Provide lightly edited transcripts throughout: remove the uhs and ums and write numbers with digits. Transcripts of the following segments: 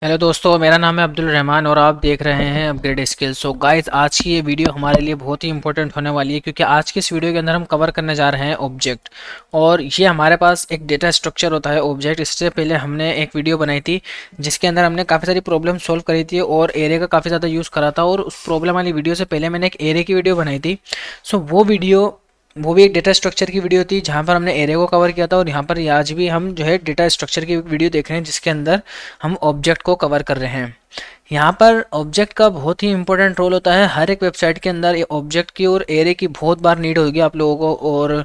Hello दोस्तों, मेरा नाम है अब्दुल रहमान और आप देख रहे हैं अपग्रेड स्किल्स। सो गाइस, आज की ये वीडियो हमारे लिए बहुत ही इंपॉर्टेंट होने वाली है क्योंकि आज की इस वीडियो के अंदर हम कवर करने जा रहे हैं ऑब्जेक्ट। और ये हमारे पास एक डेटा स्ट्रक्चर होता है ऑब्जेक्ट। इससे पहले हमने एक वीडियो बनाई थी जिसके अंदर हमने काफ़ी सारी प्रॉब्लम सॉल्व करी थी और एरे का काफ़ी ज़्यादा यूज़ करा था। और उस प्रॉब्लम वाली वीडियो से पहले मैंने एक एरे की वीडियो बनाई थी। सो वो भी एक डेटा स्ट्रक्चर की वीडियो थी जहाँ पर हमने एरे को कवर किया था। और यहाँ पर आज भी हम जो है डेटा स्ट्रक्चर की वीडियो देख रहे हैं जिसके अंदर हम ऑब्जेक्ट को कवर कर रहे हैं। यहाँ पर ऑब्जेक्ट का बहुत ही इंपॉर्टेंट रोल होता है हर एक वेबसाइट के अंदर। ये ऑब्जेक्ट की और एरे की बहुत बार नीड होगी आप लोगों को। और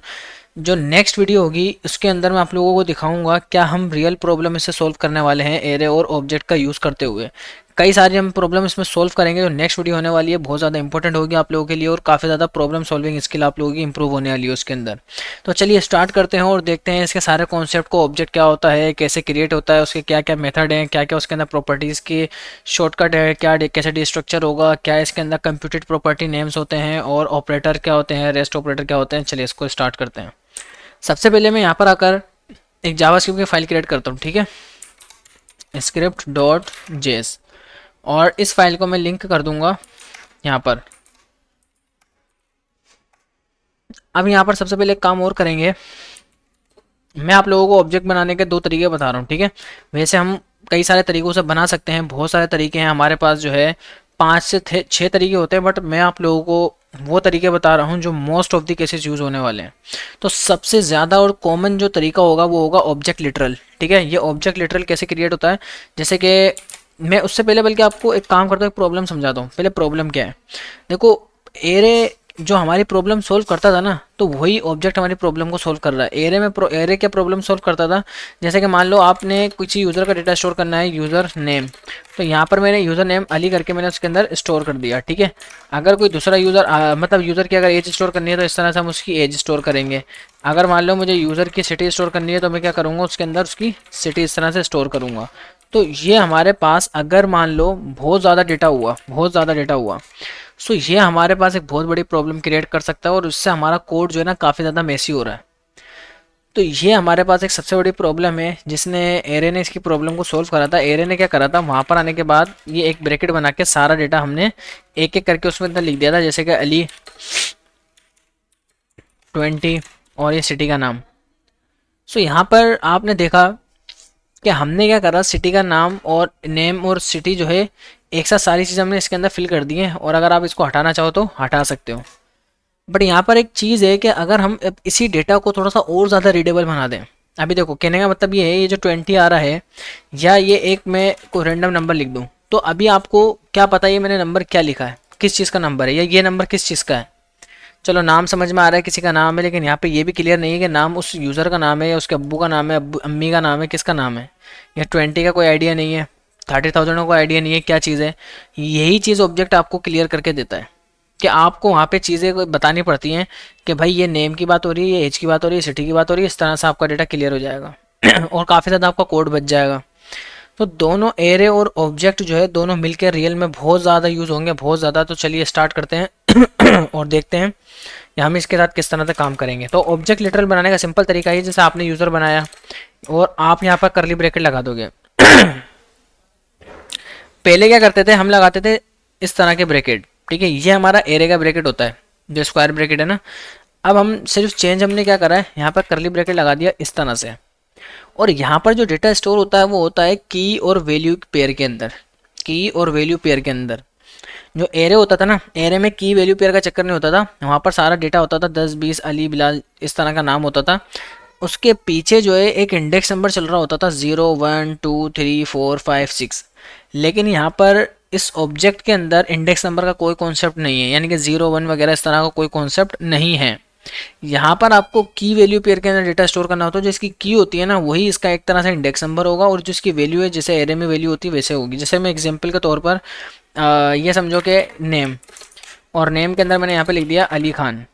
जो नेक्स्ट वीडियो होगी उसके अंदर मैं आप लोगों को दिखाऊंगा क्या हम रियल प्रॉब्लम इससे सॉल्व करने वाले हैं एरे और ऑब्जेक्ट का यूज़ करते हुए। कई सारी हम प्रॉब्लम इसमें सॉल्व करेंगे। जो नेक्स्ट वीडियो होने वाली है बहुत ज़्यादा इंपॉर्टेंट होगी आप लोगों के लिए और काफ़ी ज़्यादा प्रॉब्लम सॉल्विंग स्किल आप लोगों की इंप्रूव होने वाली है उसके अंदर। तो चलिए स्टार्ट करते हैं और देखते हैं इसके सारे कॉन्सेप्ट को। ऑब्जेक्ट क्या होता है, कैसे क्रिएट होता है, उसके क्या क्या मेथड हैं, क्या क्या उसके अंदर प्रॉपर्टीज़ की शॉर्टकट है, क्या कैसे डिस्ट्रक्चर होगा, क्या इसके अंदर कंप्यूटेड प्रॉपर्टी नेम्स होते हैं और ऑपरेटर क्या होते हैं, रेस्ट ऑपरेटर क्या होते हैं। चलिए इसको स्टार्ट करते हैं। सबसे पहले मैं यहाँ पर आकर एक जावास्क्रिप्ट की फाइल क्रिएट करता हूँ, ठीक है, स्क्रिप्ट डॉट जेएस। और इस फाइल को मैं लिंक कर दूंगा यहाँ पर। अब यहाँ पर सबसे पहले एक काम और करेंगे। मैं आप लोगों को ऑब्जेक्ट बनाने के दो तरीके बता रहा हूँ, ठीक है। वैसे हम कई सारे तरीकों से बना सकते हैं, बहुत सारे तरीके हैं हमारे पास, जो है 5 से 6 तरीके होते हैं। बट मैं आप लोगों को वो तरीके बता रहा हूँ जो most of the cases use होने वाले हैं। तो सबसे ज़्यादा और कॉमन जो तरीका होगा वो होगा ऑब्जेक्ट लिटरल, ठीक है। ये ऑब्जेक्ट लिटरल कैसे क्रिएट होता है, जैसे कि मैं उससे पहले बल्कि आपको एक काम करता हूँ, एक प्रॉब्लम समझाता हूँ। पहले प्रॉब्लम क्या है, देखो, एरे जो हमारी प्रॉब्लम सोल्व करता था ना, तो वही ऑब्जेक्ट हमारी प्रॉब्लम को सोल्व कर रहा है। एरे क्या प्रॉब्लम सोल्व करता था, जैसे कि मान लो आपने किसी यूज़र का डेटा स्टोर करना है, यूज़र नेम। तो यहाँ पर मैंने यूज़र नेम अली करके मैंने उसके अंदर स्टोर कर दिया, ठीक है। अगर कोई दूसरा यूज़र मतलब यूज़र की अगर एज स्टोर करनी है तो इस तरह से हम उसकी एज स्टोर करेंगे। अगर मान लो मुझे यूज़र की सिटी स्टोर करनी है तो मैं क्या करूँगा, उसके अंदर उसकी सिटी इस तरह से स्टोर करूँगा। तो ये हमारे पास अगर मान लो बहुत ज़्यादा डेटा हुआ, बहुत ज़्यादा डेटा हुआ, सो ये हमारे पास एक बहुत बड़ी प्रॉब्लम क्रिएट कर सकता है और उससे हमारा कोड जो है ना काफ़ी ज़्यादा मेसी हो रहा है। तो ये हमारे पास एक सबसे बड़ी प्रॉब्लम है जिसने एरे ने इसकी प्रॉब्लम को सोल्व करा था। एरे ने क्या करा था, वहाँ पर आने के बाद ये एक ब्रैकेट बना के सारा डेटा हमने एक एक करके उसमें अंदर लिख दिया था, जैसे कि अली 20 और ये सिटी का नाम। सो यहाँ पर आपने देखा कि हमने क्या करा, सिटी का नाम और नेम और सिटी जो है एक साथ सारी चीज़ हमने इसके अंदर फिल कर दी है। और अगर आप इसको हटाना चाहो तो हटा सकते हो। बट यहाँ पर एक चीज़ है कि अगर हम अब इसी डेटा को थोड़ा सा और ज़्यादा रीडेबल बना दें। अभी देखो, कहने का मतलब ये है, ये जो 20 आ रहा है, या ये एक मैं कोई रैंडम नंबर लिख दूँ, तो अभी आपको क्या पता ये मैंने नंबर क्या लिखा है, किस चीज़ का नंबर है, या ये नंबर किस चीज़ का है। चलो नाम समझ में आ रहा है, किसी का नाम है, लेकिन यहाँ पे ये भी क्लियर नहीं है कि नाम उस यूज़र का नाम है या उसके अब्बू का नाम है, अम्मी का नाम है, किसका नाम है। या 20 का कोई आइडिया नहीं है, 30,000 का कोई आइडिया नहीं है क्या चीज़ है। यही चीज़ ऑब्जेक्ट आपको क्लियर करके देता है कि आपको वहाँ पे चीज़ें बतानी पड़ती हैं कि भाई ये नेम की बात हो रही है, ये एज की बात हो रही है, सिटी की बात हो रही है। इस तरह से आपका डेटा क्लियर हो जाएगा और काफ़ी ज़्यादा आपका कोड बच जाएगा। तो दोनों एरे और ऑब्जेक्ट जो है दोनों मिलकर रियल में बहुत ज़्यादा यूज़ होंगे, बहुत ज़्यादा। तो चलिए स्टार्ट करते हैं और देखते हैं कि हम इसके साथ किस तरह से काम करेंगे। तो ऑब्जेक्ट लिटरल बनाने का सिंपल तरीका है, जैसे आपने यूज़र बनाया और आप यहाँ पर करली ब्रैकेट लगा दोगे। पहले क्या करते थे, हम लगाते थे इस तरह के ब्रैकेट, ठीक है। ये हमारा एरे का ब्रैकेट होता है, जो स्क्वायर ब्रैकेट है ना। अब हम सिर्फ चेंज हमने क्या करा है, यहाँ पर करली ब्रैकेट लगा दिया इस तरह से। और यहाँ पर जो डेटा स्टोर होता है वो होता है की और वैल्यू पेयर के अंदर। की और वैल्यू पेयर के अंदर जो एरे होता था ना, एरे में की वैल्यू पेयर का चक्कर नहीं होता था। वहाँ पर सारा डेटा होता था 10 20 अली बिलाल इस तरह का नाम होता था। उसके पीछे जो है एक इंडेक्स नंबर चल रहा होता था, 0 1 2 3 4 5 6। लेकिन यहाँ पर इस ऑब्जेक्ट के अंदर इंडेक्स नंबर का कोई कॉन्सेप्ट नहीं है, यानी कि 0 1 वगैरह इस तरह का कोई कॉन्सेप्ट नहीं है। यहाँ पर आपको की वैल्यू पेयर के अंदर डेटा स्टोर करना होता है। जो इसकी की होती है ना, वही इसका एक तरह से इंडेक्स नंबर होगा, और जो इसकी वैल्यू है जैसे एरे में वैल्यू होती है वैसे होगी। जैसे मैं एग्जांपल के तौर पर ये समझो कि नेम, और नेम के अंदर मैंने यहाँ पे लिख दिया अली खान,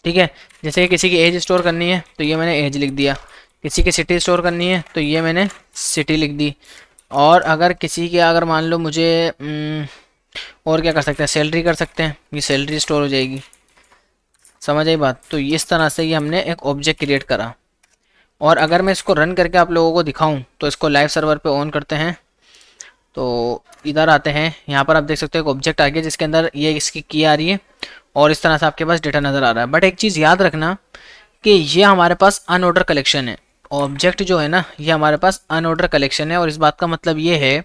ठीक है। जैसे किसी की एज स्टोर करनी है तो ये मैंने एज लिख दिया, किसी की सिटी स्टोर करनी है तो ये मैंने सिटी लिख दी। और अगर किसी के, अगर मान लो मुझे और क्या कर सकते हैं, सैलरी कर सकते हैं, ये सैलरी स्टोर हो जाएगी। समझ आई बात। तो इस तरह से ये हमने एक ऑब्जेक्ट क्रिएट करा। और अगर मैं इसको रन करके आप लोगों को दिखाऊं तो इसको लाइव सर्वर पे ऑन करते हैं तो इधर आते हैं, यहाँ पर आप देख सकते हो एक ऑब्जेक्ट आ गया जिसके अंदर ये इसकी की आ रही है और इस तरह से आपके पास डेटा नज़र आ रहा है। बट एक चीज़ याद रखना कि ये हमारे पास अनऑर्डर कलेक्शन है। ऑब्जेक्ट जो है ना ये हमारे पास अनऑर्डर कलेक्शन है और इस बात का मतलब ये है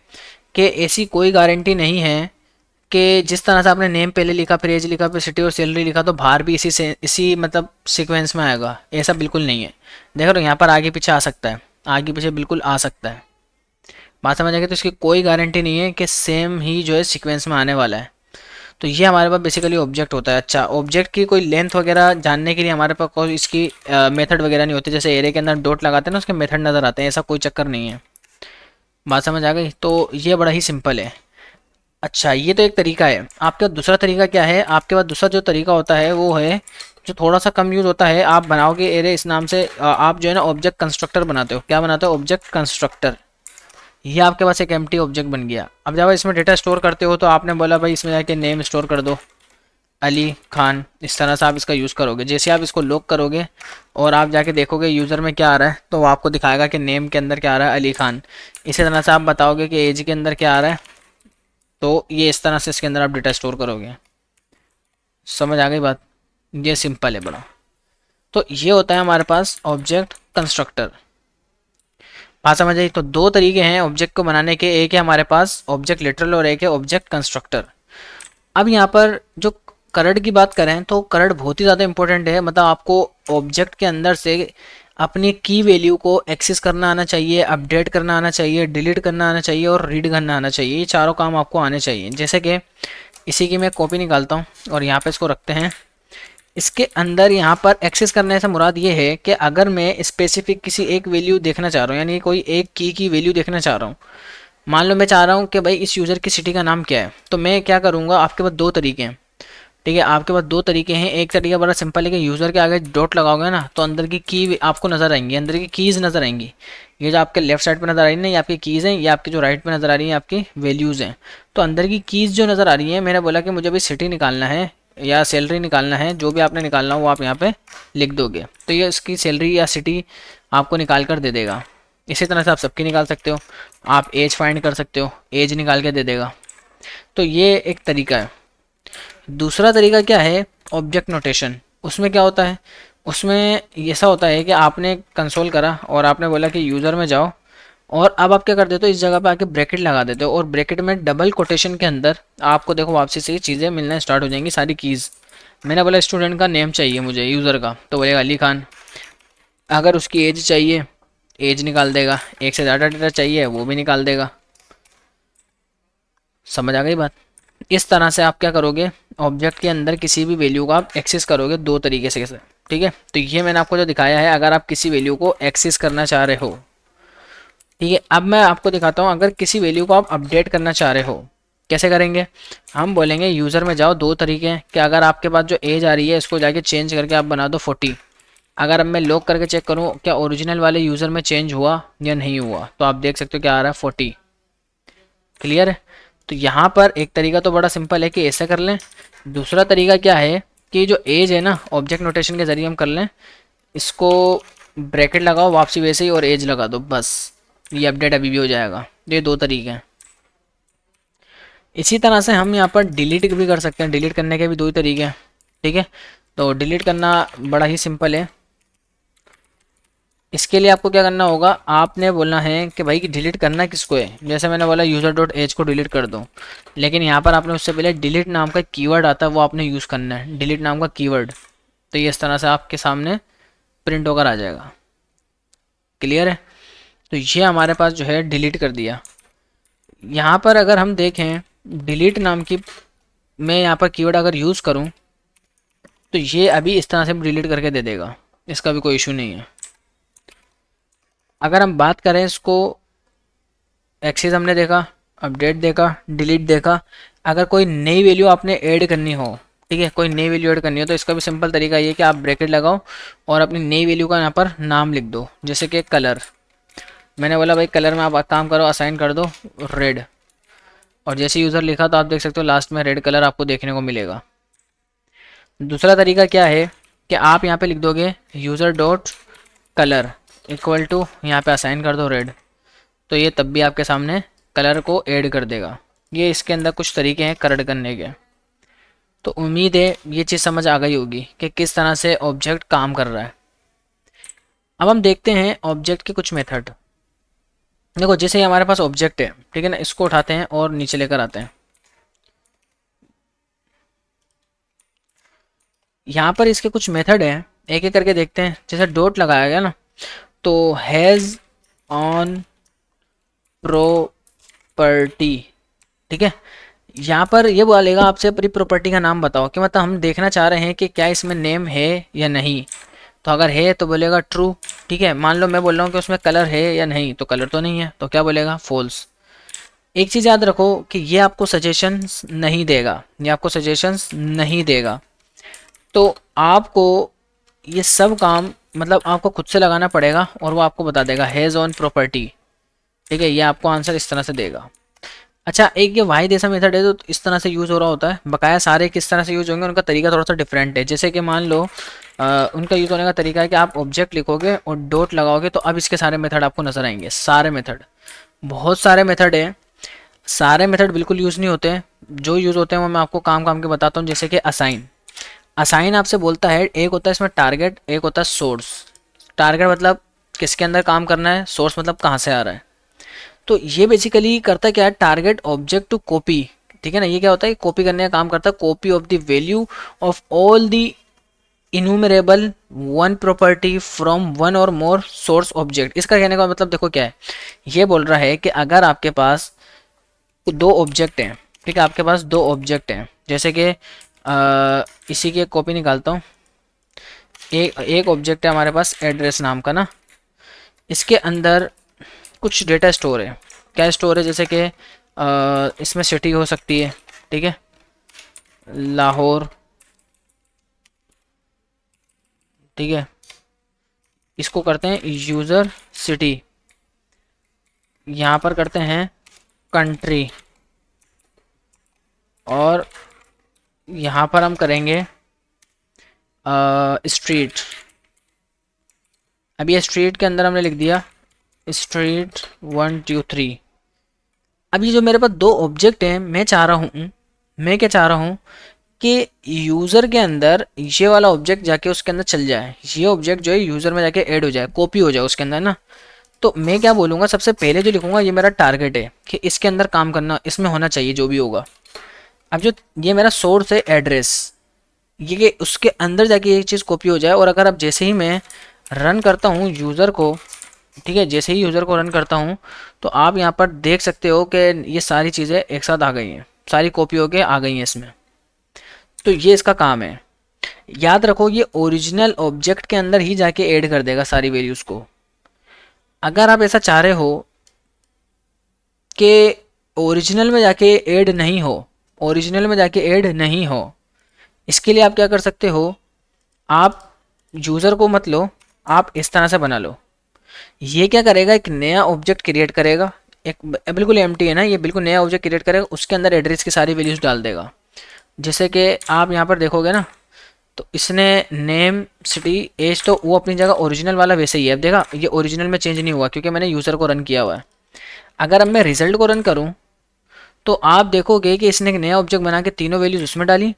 कि ऐसी कोई गारंटी नहीं है कि जिस तरह से आपने नेम पहले लिखा, फिर एज लिखा, फिर सिटी और सैलरी लिखा तो बाहर भी इसी से इसी मतलब सीक्वेंस में आएगा। ऐसा बिल्कुल नहीं है। देखो यहाँ पर आगे पीछे आ सकता है, आगे पीछे बिल्कुल आ सकता है। बात समझ आएगी? तो इसकी कोई गारंटी नहीं है कि सेम ही जो है सीक्वेंस में आने वाला है। तो ये हमारे पास बेसिकली ऑब्जेक्ट होता है। अच्छा, ऑब्जेक्ट की कोई लेंथ वगैरह जानने के लिए हमारे पास कोई इसकी मेथड वगैरह नहीं होती। जैसे एरे के अंदर डॉट लगाते हैं ना, उसके मेथड नज़र आते हैं, ऐसा कोई चक्कर नहीं है। बात समझ आ गई? तो ये बड़ा ही सिंपल है। अच्छा, ये तो एक तरीका है। आपके पास दूसरा तरीका क्या है? आपके पास दूसरा जो तरीका होता है वो है जो थोड़ा सा कम यूज़ होता है। आप बनाओगे एरे इस नाम से, आप जो है ना ऑब्जेक्ट कंस्ट्रक्टर बनाते हो। क्या बनाते हो? Object constructor. ये आपके पास एक एम्प्टी ऑब्जेक्ट बन गया। अब जब इसमें डेटा स्टोर करते हो तो आपने बोला भाई इसमें जाके नेम स्टोर कर दो, अली खान। इस तरह से आप इसका यूज़ करोगे। जैसे आप इसको लॉक करोगे और आप जाके देखोगे यूज़र में क्या आ रहा है, तो वो आपको दिखाएगा कि नेम के अंदर क्या आ रहा है, अली खान। इसी तरह से आप बताओगे कि एज के अंदर क्या आ रहा है, तो ये इस तरह से इसके अंदर आप डेटा स्टोर करोगे। समझ आ गई बात? ये सिंपल है बड़ा। तो ये होता है हमारे पास ऑब्जेक्ट कंस्ट्रक्टर। बात समझ आई? तो दो तरीके हैं ऑब्जेक्ट को बनाने के। एक है हमारे पास ऑब्जेक्ट लिटरल और एक है ऑब्जेक्ट कंस्ट्रक्टर। अब यहाँ पर जो करंट की बात करें तो करंट बहुत ही ज़्यादा इंपॉर्टेंट है। मतलब आपको ऑब्जेक्ट के अंदर से अपनी की वैल्यू को एक्सेस करना आना चाहिए, अपडेट करना आना चाहिए, डिलीट करना आना चाहिए और रीड करना आना चाहिए। ये चारों काम आपको आने चाहिए। जैसे कि इसी की मैं कॉपी निकालता हूँ और यहाँ पे इसको रखते हैं। इसके अंदर यहाँ पर एक्सेस करने से मुराद ये है कि अगर मैं स्पेसिफिक किसी एक वैल्यू देखना चाह रहा हूँ, यानी कोई एक की वैल्यू देखना चाह रहा हूँ। मान लो मैं चाह रहा हूँ कि भाई इस यूज़र की सिटी का नाम क्या है, तो मैं क्या करूँगा, आपके पास दो तरीके हैं। ठीक है, आपके पास दो तरीके हैं। एक तरीका बड़ा सिंपल है कि यूज़र के आगे डॉट लगाओगे ना तो अंदर की की आपको नज़र आएंगी, अंदर की कीज़ नज़र आएंगी। ये जो आपके लेफ्ट साइड पे नज़र आ रही है ना, ये आपकी कीज़ हैं, ये आपकी जो राइट पे नज़र आ रही है आपकी वैल्यूज़ हैं। तो अंदर की कीज़ जो नज़र आ रही है, मैंने बोला कि मुझे भी सिटी निकालना है या सैलरी निकालना है, जो भी आपने निकालना हो वो आप यहाँ पे लिख दोगे तो ये इसकी सैलरी या सिटी आपको निकाल कर दे देगा। इसी तरह से आप सबकी निकाल सकते हो। आप एज फाइंड कर सकते हो, एज निकाल के दे देगा। तो ये एक तरीका है। दूसरा तरीका क्या है? Object notation. उसमें क्या होता है? उसमें ऐसा होता है कि आपने कंसोल करा और आपने बोला कि यूज़र में जाओ, और अब आप क्या कर देते हो, इस जगह पे आके ब्रैकेट लगा देते हो और ब्रैकेट में डबल कोटेशन के अंदर आपको देखो वापसी से ये चीज़ें मिलना स्टार्ट हो जाएंगी, सारी कीज़। मैंने बोला स्टूडेंट का नेम चाहिए मुझे यूज़र का, तो बोलेगा अली खान। अगर उसकी एज चाहिए, एज निकाल देगा। एक से ज़्यादा डेटा चाहिए वो भी निकाल देगा। समझ आ गई बात? इस तरह से आप क्या करोगे, ऑब्जेक्ट के अंदर किसी भी वैल्यू को आप एक्सेस करोगे दो तरीके से कैसे। ठीक है, तो ये मैंने आपको जो दिखाया है, अगर आप किसी वैल्यू को एक्सेस करना चाह रहे हो। ठीक है, अब मैं आपको दिखाता हूँ अगर किसी वैल्यू को आप अपडेट करना चाह रहे हो कैसे करेंगे। हम बोलेंगे यूज़र में जाओ। दो तरीके हैं कि अगर आपके पास जो एज आ रही है इसको जाके चेंज करके आप बना दो 40। अगर अब मैं लॉक करके चेक करूँ क्या ओरिजिनल वाले यूज़र में चेंज हुआ या नहीं हुआ, तो आप देख सकते हो क्या आ रहा है 40। क्लियर है? तो यहाँ पर एक तरीका तो बड़ा सिंपल है कि ऐसा कर लें। दूसरा तरीका क्या है कि जो एज है ना, ऑब्जेक्ट नोटेशन के ज़रिए हम कर लें। इसको ब्रैकेट लगाओ वापसी वैसे ही और एज लगा दो, बस ये अपडेट अभी भी हो जाएगा। ये दो तरीके हैं। इसी तरह से हम यहाँ पर डिलीट भी कर सकते हैं। डिलीट करने के भी दो ही तरीके हैं। ठीक है, तो डिलीट करना बड़ा ही सिंपल है। इसके लिए आपको क्या करना होगा, आपने बोलना है कि भाई कि डिलीट करना किसको है। जैसे मैंने बोला यूज़र डॉट एज को डिलीट कर दो, लेकिन यहाँ पर आपने उससे पहले डिलीट नाम का कीवर्ड आता है वो आपने यूज़ करना है, डिलीट नाम का कीवर्ड। तो ये इस तरह से आपके सामने प्रिंट होकर आ जाएगा। क्लियर है? तो ये हमारे पास जो है डिलीट कर दिया। यहाँ पर अगर हम देखें डिलीट नाम की, मैं यहाँ पर कीवर्ड अगर यूज़ करूँ तो ये अभी इस तरह से डिलीट करके दे देगा, इसका भी कोई इशू नहीं है। अगर हम बात करें इसको, एक्सेस हमने देखा, अपडेट देखा, डिलीट देखा। अगर कोई नई वैल्यू आपने ऐड करनी हो, ठीक है, कोई नई वैल्यू ऐड करनी हो तो इसका भी सिंपल तरीका ये है कि आप ब्रैकेट लगाओ और अपनी नई वैल्यू का यहाँ पर नाम लिख दो। जैसे कि कलर, मैंने बोला भाई कलर में आप काम करो, असाइन कर दो रेड, और जैसे यूज़र लिखा तो आप देख सकते हो लास्ट में रेड कलर आपको देखने को मिलेगा। दूसरा तरीका क्या है कि आप यहाँ पे लिख दोगे user dot colour equal to, यहाँ पे असाइन कर दो रेड, तो ये तब भी आपके सामने कलर को ऐड कर देगा। ये इसके अंदर कुछ तरीके हैं कलर करने के। तो उम्मीद है ये चीज़ समझ आ गई होगी कि किस तरह से ऑब्जेक्ट काम कर रहा है। अब हम देखते हैं ऑब्जेक्ट के कुछ मेथड। देखो जैसे ही हमारे पास ऑब्जेक्ट है, ठीक है ना, इसको उठाते हैं और नीचे लेकर आते हैं। यहाँ पर इसके कुछ मेथड हैं, एक एक करके देखते हैं। जैसे डॉट लगाया गया ना, तो हैज़ ऑन प्रॉपर्टी, ठीक है। यहाँ पर ये बोलेगा आपसे पूरी प्रॉपर्टी का नाम बताओ, कि मतलब हम देखना चाह रहे हैं कि क्या इसमें नेम है या नहीं। तो अगर है तो बोलेगा ट्रू, ठीक है। मान लो मैं बोल रहा हूँ कि उसमें कलर है या नहीं, तो कलर तो नहीं है, तो क्या बोलेगा फॉल्स। एक चीज़ याद रखो कि ये आपको सजेशंस नहीं देगा, ये आपको सजेशंस नहीं देगा। तो आपको ये सब काम मतलब आपको खुद से लगाना पड़ेगा और वो आपको बता देगा हैज़ ऑन प्रॉपर्टी, ठीक है। ये आपको आंसर इस तरह से देगा। अच्छा, एक ये वाई जैसा मेथड है तो इस तरह से यूज़ हो रहा होता है। बकाया सारे किस तरह से यूज़ होंगे उनका तरीका थोड़ा सा डिफरेंट है। जैसे कि मान लो उनका यूज़ होने का तरीका है कि आप ऑब्जेक्ट लिखोगे और डॉट लगाओगे, तो अब इसके सारे मेथड आपको नजर आएंगे। सारे मेथड, बहुत सारे मेथड हैं। सारे मेथड बिल्कुल यूज़ नहीं होते हैं, जो यूज़ होते हैं वो मैं आपको काम काम के बताता हूँ। जैसे कि असाइन, असाइन आपसे बोलता है, एक होता है इसमें टारगेट, एक होता है सोर्स। टारगेट मतलब किसके अंदर काम करना है, सोर्स मतलब कहाँ से आ रहा है। तो ये बेसिकली करता क्या है, टारगेट ऑब्जेक्ट टू कॉपी, ठीक है ना। ये क्या होता है, कॉपी करने का काम करता है, copy of the value of all the enumerable one property from one और मोर सोर्स ऑब्जेक्ट। इसका कहने का मतलब देखो क्या है, ये बोल रहा है कि अगर आपके पास दो ऑब्जेक्ट हैं, ठीक है, आपके पास दो ऑब्जेक्ट हैं, जैसे कि इसी की एक कॉपी निकालता हूँ। एक ऑब्जेक्ट है हमारे पास एड्रेस नाम का ना, इसके अंदर कुछ डेटा स्टोर है। क्या स्टोर है, जैसे कि इसमें सिटी हो सकती है, ठीक है, लाहौर, ठीक है। इसको करते हैं यूज़र सिटी, यहाँ पर करते हैं कंट्री, और यहाँ पर हम करेंगे स्ट्रीट। अब ये स्ट्रीट के अंदर हमने लिख दिया स्ट्रीट 1 2 3। अब ये जो मेरे पास दो ऑब्जेक्ट हैं, मैं चाह रहा हूँ, मैं क्या चाह रहा हूँ कि यूज़र के अंदर ये वाला ऑब्जेक्ट जाके उसके अंदर चल जाए, ये ऑब्जेक्ट जो है यूज़र में जाके ऐड हो जाए, कॉपी हो जाए उसके अंदर ना। तो मैं क्या बोलूँगा, सबसे पहले जो लिखूँगा ये मेरा टारगेट है कि इसके अंदर काम करना, इसमें होना चाहिए जो भी होगा। अब जो ये मेरा सोर्स है एड्रेस, ये कि उसके अंदर जाके ये चीज़ कॉपी हो जाए। और अगर अब जैसे ही मैं रन करता हूँ यूज़र को, ठीक है, जैसे ही यूज़र को रन करता हूँ, तो आप यहाँ पर देख सकते हो कि ये सारी चीज़ें एक साथ आ गई हैं, सारी कॉपी होके आ गई हैं इसमें। तो ये इसका काम है। याद रखो ये ओरिजिनल ऑब्जेक्ट के अंदर ही जाके ऐड कर देगा सारी वैल्यूज़ को। अगर आप ऐसा चाह रहे हो कि ओरिजिनल में जाके ऐड नहीं हो, ओरिजिनल में जाके ऐड नहीं हो, इसके लिए आप क्या कर सकते हो, आप यूज़र को मत लो, आप इस तरह से बना लो। ये क्या करेगा, एक नया ऑब्जेक्ट क्रिएट करेगा, एक बिल्कुल एम्प्टी है ना, ये बिल्कुल नया ऑब्जेक्ट क्रिएट करेगा, उसके अंदर एड्रेस की सारी वैल्यूज़ डाल देगा। जैसे कि आप यहाँ पर देखोगे ना, तो इसने नेम सिटी एज तो वो अपनी जगह ओरिजिनल वाला वैसे ही है। अब देखा, ये ओरिजिनल में चेंज नहीं हुआ क्योंकि मैंने यूज़र को रन किया हुआ है। अगर अब मैं रिजल्ट को रन करूँ तो आप देखोगे कि इसने एक नया ऑब्जेक्ट बना के तीनों वैल्यूज़ उसमें डाली।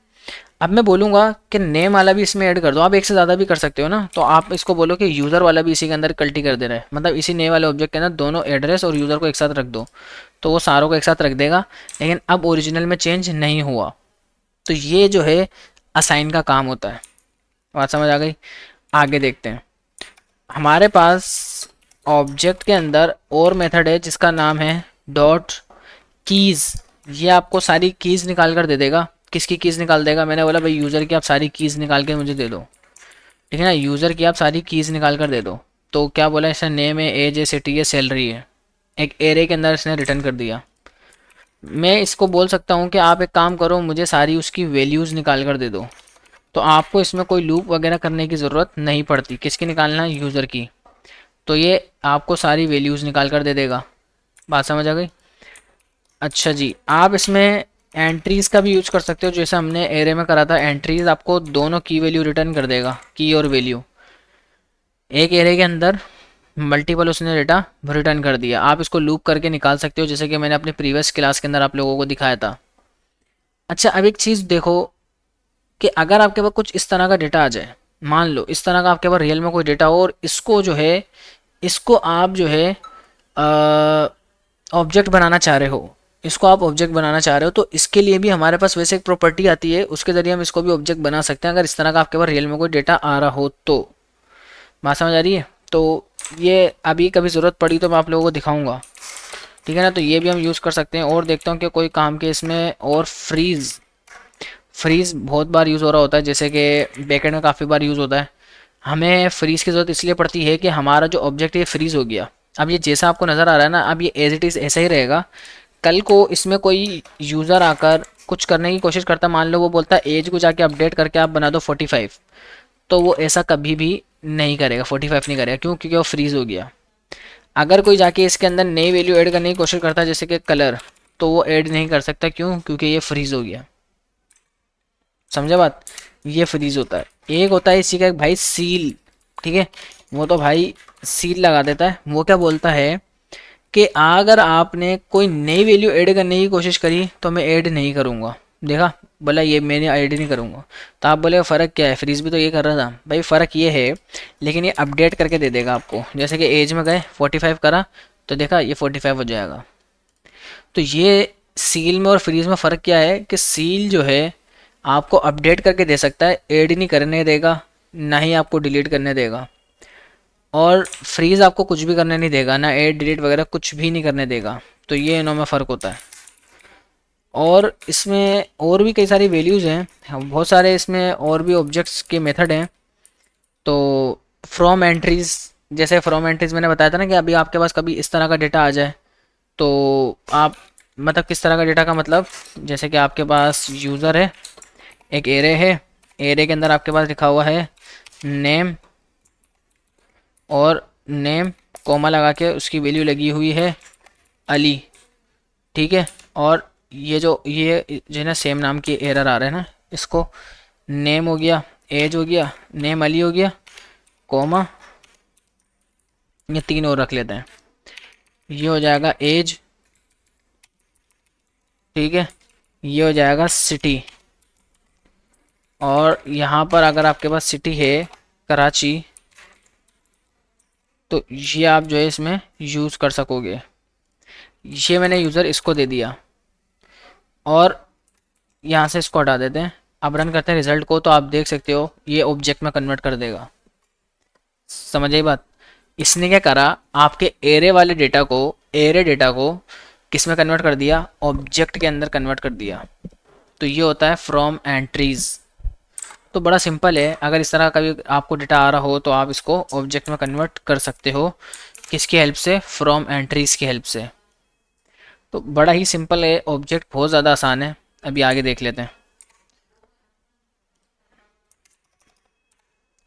अब मैं बोलूँगा कि नेम वाला भी इसमें ऐड कर दो, आप एक से ज़्यादा भी कर सकते हो ना। तो आप इसको बोलो कि यूज़र वाला भी इसी के अंदर कल्टी कर दे रहा है, मतलब इसी नए वाले ऑब्जेक्ट के अंदर दोनों एड्रेस और यूज़र को एक साथ रख दो, तो वो सारों को एक साथ रख देगा। लेकिन अब ओरिजिनल में चेंज नहीं हुआ। तो ये जो है असाइन का काम होता है। बात समझ आ गई। आगे देखते हैं। हमारे पास ऑब्जेक्ट के अंदर और मेथड है जिसका नाम है डॉट कीज़। ये आपको सारी कीज़ निकाल कर दे देगा। किसकी कीज़ निकाल देगा, मैंने बोला भाई यूज़र की आप सारी कीज़ निकाल के मुझे दे दो, ठीक है ना। यूज़र की आप सारी कीज़ निकाल कर दे दो। तो क्या बोला इसने, नेम है, एज है, सिटी है, सैलरी है, एक एरे के अंदर इसने रिटर्न कर दिया। मैं इसको बोल सकता हूँ कि आप एक काम करो, मुझे सारी उसकी वैल्यूज़ निकाल कर दे दो। तो आपको इसमें कोई लूप वगैरह करने की ज़रूरत नहीं पड़ती। किसकी निकालना है, यूज़र की। तो ये आपको सारी वैल्यूज़ निकाल कर दे देगा। बात समझ आ गई। अच्छा जी, आप इसमें एंट्रीज़ का भी यूज कर सकते हो, जैसे हमने एरे में करा था। एंट्रीज़ आपको दोनों की वैल्यू रिटर्न कर देगा, की और वैल्यू। एक एरे के अंदर मल्टीपल उसने डेटा रिटर्न कर दिया। आप इसको लूप करके निकाल सकते हो, जैसे कि मैंने अपने प्रीवियस क्लास के अंदर आप लोगों को दिखाया था। अच्छा, अब एक चीज़ देखो कि अगर आपके पास कुछ इस तरह का डेटा आ जाए, मान लो इस तरह का आपके पास रियल में कोई डेटा हो, और इसको जो है, इसको आप जो है ऑब्जेक्ट बनाना चाह रहे हो, इसको आप ऑब्जेक्ट बनाना चाह रहे हो, तो इसके लिए भी हमारे पास वैसे एक प्रॉपर्टी आती है, उसके ज़रिए हम इसको भी ऑब्जेक्ट बना सकते हैं, अगर इस तरह का आपके पास रियल में कोई डेटा आ रहा हो तो। बात समझ आ रही है? तो ये अभी कभी ज़रूरत पड़ी तो मैं आप लोगों को दिखाऊंगा, ठीक है ना। तो ये भी हम यूज़ कर सकते हैं। और देखता हूँ कि कोई काम के इसमें, और फ्रीज़, फ्रीज़ बहुत बार यूज़ हो रहा होता है, जैसे कि बैकएंड में काफ़ी बार यूज़ होता है। हमें फ्रीज़ की ज़रूरत इसलिए पड़ती है कि हमारा जो ऑब्जेक्ट है फ्रीज़ हो गया। अब ये जैसा आपको नज़र आ रहा है ना, अब ये एज इट इज़ ऐसा ही रहेगा। कल को इसमें कोई यूज़र आकर कुछ करने की कोशिश करता, मान लो वो बोलता है एज को जाके अपडेट करके आप बना दो 45, तो वो ऐसा कभी भी नहीं करेगा, 45 नहीं करेगा। क्यों? क्योंकि वो फ्रीज़ हो गया। अगर कोई जाके इसके अंदर नई वैल्यू ऐड करने की कोशिश करता है, जैसे कि कलर, तो वो ऐड नहीं कर सकता। क्यों? क्योंकि ये फ्रीज़ हो गया। समझे बात? ये फ्रीज होता है। एक होता है इसी का एक भाई सील, ठीक है, वो तो भाई सील लगा देता है। वो क्या बोलता है कि अगर आपने कोई नई वैल्यू ऐड करने की कोशिश करी तो मैं ऐड नहीं करूँगा। देखा, बोला ये मैंने ऐड नहीं करूँगा। तो आप बोले फ़र्क क्या है, फ्रीज भी तो ये कर रहा था। भाई फ़र्क ये है, लेकिन ये अपडेट करके दे देगा आपको। जैसे कि एज में गए 45 करा, तो देखा ये 45 हो जाएगा। तो ये सील में और फ्रीज में फ़र्क क्या है कि सील जो है आपको अपडेट करके दे सकता है, ऐड नहीं करने देगा, ना ही आपको डिलीट करने देगा। और फ्रीज आपको कुछ भी करने नहीं देगा, ना ऐड डिलीट वगैरह कुछ भी नहीं करने देगा। तो ये इनों में फ़र्क होता है। और इसमें और भी कई सारी वैल्यूज़ हैं, बहुत सारे इसमें और भी ऑब्जेक्ट्स के मेथड हैं। तो फ्रॉम एंट्रीज़, जैसे फ्रॉम एंट्रीज़ मैंने बताया था ना कि अभी आपके पास कभी इस तरह का डेटा आ जाए, तो आप, मतलब किस तरह का डेटा का मतलब, जैसे कि आपके पास यूज़र है, एक एरे है, एरे के अंदर आपके पास लिखा हुआ है नेम, और नेम कोमा लगा के उसकी वैल्यू लगी हुई है अली, ठीक है। और ये जो है ना सेम नाम की एरर आ रहा है ना, इसको नेम हो गया, एज हो गया, नेम अली हो गया, कोमा, ये तीन और रख लेते हैं। ये हो जाएगा एज, ठीक है, ये हो जाएगा सिटी। और यहाँ पर अगर आपके पास सिटी है कराची, तो ये आप जो है इसमें यूज़ कर सकोगे। ये मैंने यूज़र इसको दे दिया, और यहाँ से इसको हटा देते हैं। अब रन करते हैं रिज़ल्ट को, तो आप देख सकते हो ये ऑब्जेक्ट में कन्वर्ट कर देगा। समझ आई बात? इसने क्या करा, आपके एरे वाले डेटा को, एरे डेटा को किस में कन्वर्ट कर दिया, ऑब्जेक्ट के अंदर कन्वर्ट कर दिया। तो ये होता है फ्रॉम एंट्रीज़। तो बड़ा सिंपल है, अगर इस तरह का कभी आपको डेटा आ रहा हो तो आप इसको ऑब्जेक्ट में कन्वर्ट कर सकते हो। किसकी हेल्प से? फ्रॉम एंट्रीज़ की हेल्प से। तो बड़ा ही सिंपल है, ऑब्जेक्ट बहुत ज़्यादा आसान है। अभी आगे देख लेते हैं।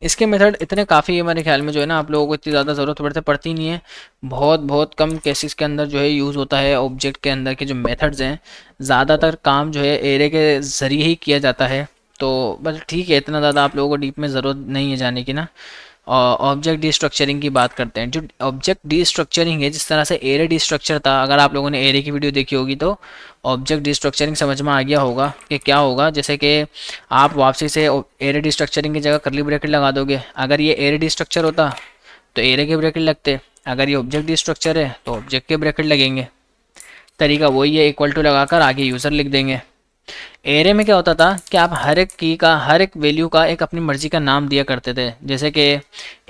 इसके मेथड इतने काफ़ी है मेरे ख्याल में, जो है ना आप लोगों को इतनी ज़्यादा ज़रूरत पड़ती नहीं है। बहुत बहुत कम केसेस के अंदर जो है यूज़ होता है ऑब्जेक्ट के अंदर के जो मेथड्स हैं। ज़्यादातर काम जो है एरे के ज़रिए ही किया जाता है। तो बस ठीक है, इतना ज़्यादा आप लोगों को डीप में ज़रूरत नहीं है जाने की ना। और ऑब्जेक्ट डिस्ट्रक्चरिंग की बात करते हैं। जो ऑब्जेक्ट डिस्ट्रक्चरिंग है, जिस तरह से एरे डिस्ट्रक्चर था, अगर आप लोगों ने एरे की वीडियो देखी होगी तो ऑब्जेक्ट डिस्ट्रक्चरिंग समझ में आ गया होगा कि क्या होगा। जैसे कि आप वापसी से एरे डिस्ट्रक्चरिंग की जगह करली ब्रैकेट लगा दोगे। अगर ये एरे डिस्ट्रक्चर होता तो एरे के ब्रैकेट लगते, अगर ये ऑब्जेक्ट डिस्ट्रक्चर है तो ऑब्जेक्ट के ब्रैकेट लगेंगे। तरीका वही है, इक्वल टू लगाकर आगे यूज़र लिख देंगे। एरे में क्या होता था कि आप हर एक की का, हर एक वैल्यू का एक अपनी मर्जी का नाम दिया करते थे। जैसे कि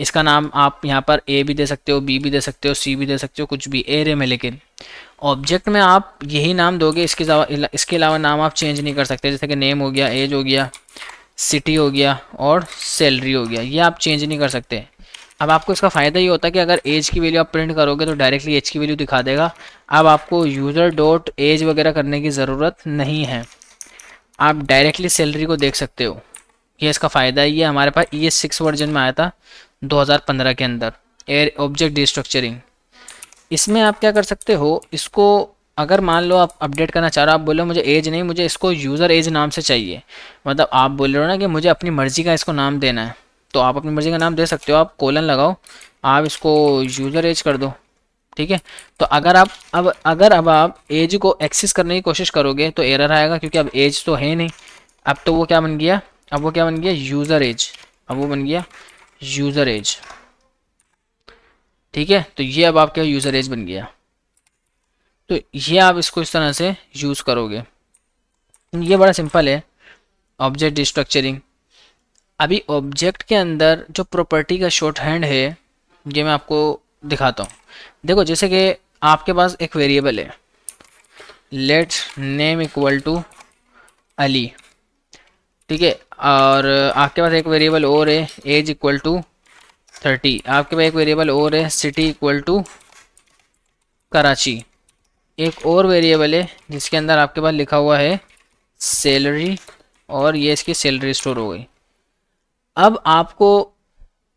इसका नाम आप यहाँ पर ए भी दे सकते हो, बी भी दे सकते हो, सी भी दे सकते हो, कुछ भी एरे में। लेकिन ऑब्जेक्ट में आप यही नाम दोगे, इसके अलावा नाम आप चेंज नहीं कर सकते। जैसे कि नेम हो गया, एज हो गया, सिटी हो गया और सैलरी हो गया, ये आप चेंज नहीं कर सकते। अब आपको इसका फ़ायदा ये होता है कि अगर एज की वैल्यू आप प्रिंट करोगे तो डायरेक्टली एज की वैल्यू दिखा देगा। अब आपको यूज़र डॉट एज वगैरह करने की ज़रूरत नहीं है, आप डायरेक्टली सैलरी को देख सकते हो। ये इसका फ़ायदा है। ये हमारे पास ES6 वर्जन में आया था 2015 के अंदर, एयर ऑब्जेक्ट डिस्ट्रक्चरिंग। इसमें आप क्या कर सकते हो, इसको अगर मान लो आप अपडेट करना चाह रहे हो, आप बोलो मुझे एज नहीं, मुझे इसको यूज़र एज नाम से चाहिए। मतलब आप बोल रहे हो ना कि मुझे अपनी मर्ज़ी का इसको नाम देना है, तो आप अपनी मर्ज़ी का नाम दे सकते हो, आप कोलन लगाओ, आप इसको यूज़र एज कर दो, ठीक है। तो अगर अब आप एज को एक्सेस करने की कोशिश करोगे तो एरर आएगा, क्योंकि अब एज तो है नहीं। अब तो वो क्या बन गया, अब वो क्या बन गया, यूज़र एज। अब वो बन गया यूज़र एज, ठीक है। तो ये अब आपका यूज़र एज बन गया। तो ये आप इसको इस तरह से यूज़ करोगे। ये बड़ा सिंपल है, ऑब्जेक्ट स्ट्रक्चरिंग। अभी ऑब्जेक्ट के अंदर जो प्रॉपर्टी का शॉर्ट हैंड है, ये मैं आपको दिखाता हूँ। देखो, जैसे कि आपके पास एक वेरिएबल है, let name equal to Ali, ठीक है। और आपके पास एक वेरिएबल और है, एज इक्वल टू 30। आपके पास एक वेरिएबल और है, सिटी इक्वल टू कराची। एक और वेरिएबल है जिसके अंदर आपके पास लिखा हुआ है सैलरी, और ये इसकी सैलरी स्टोर हो गई। अब आपको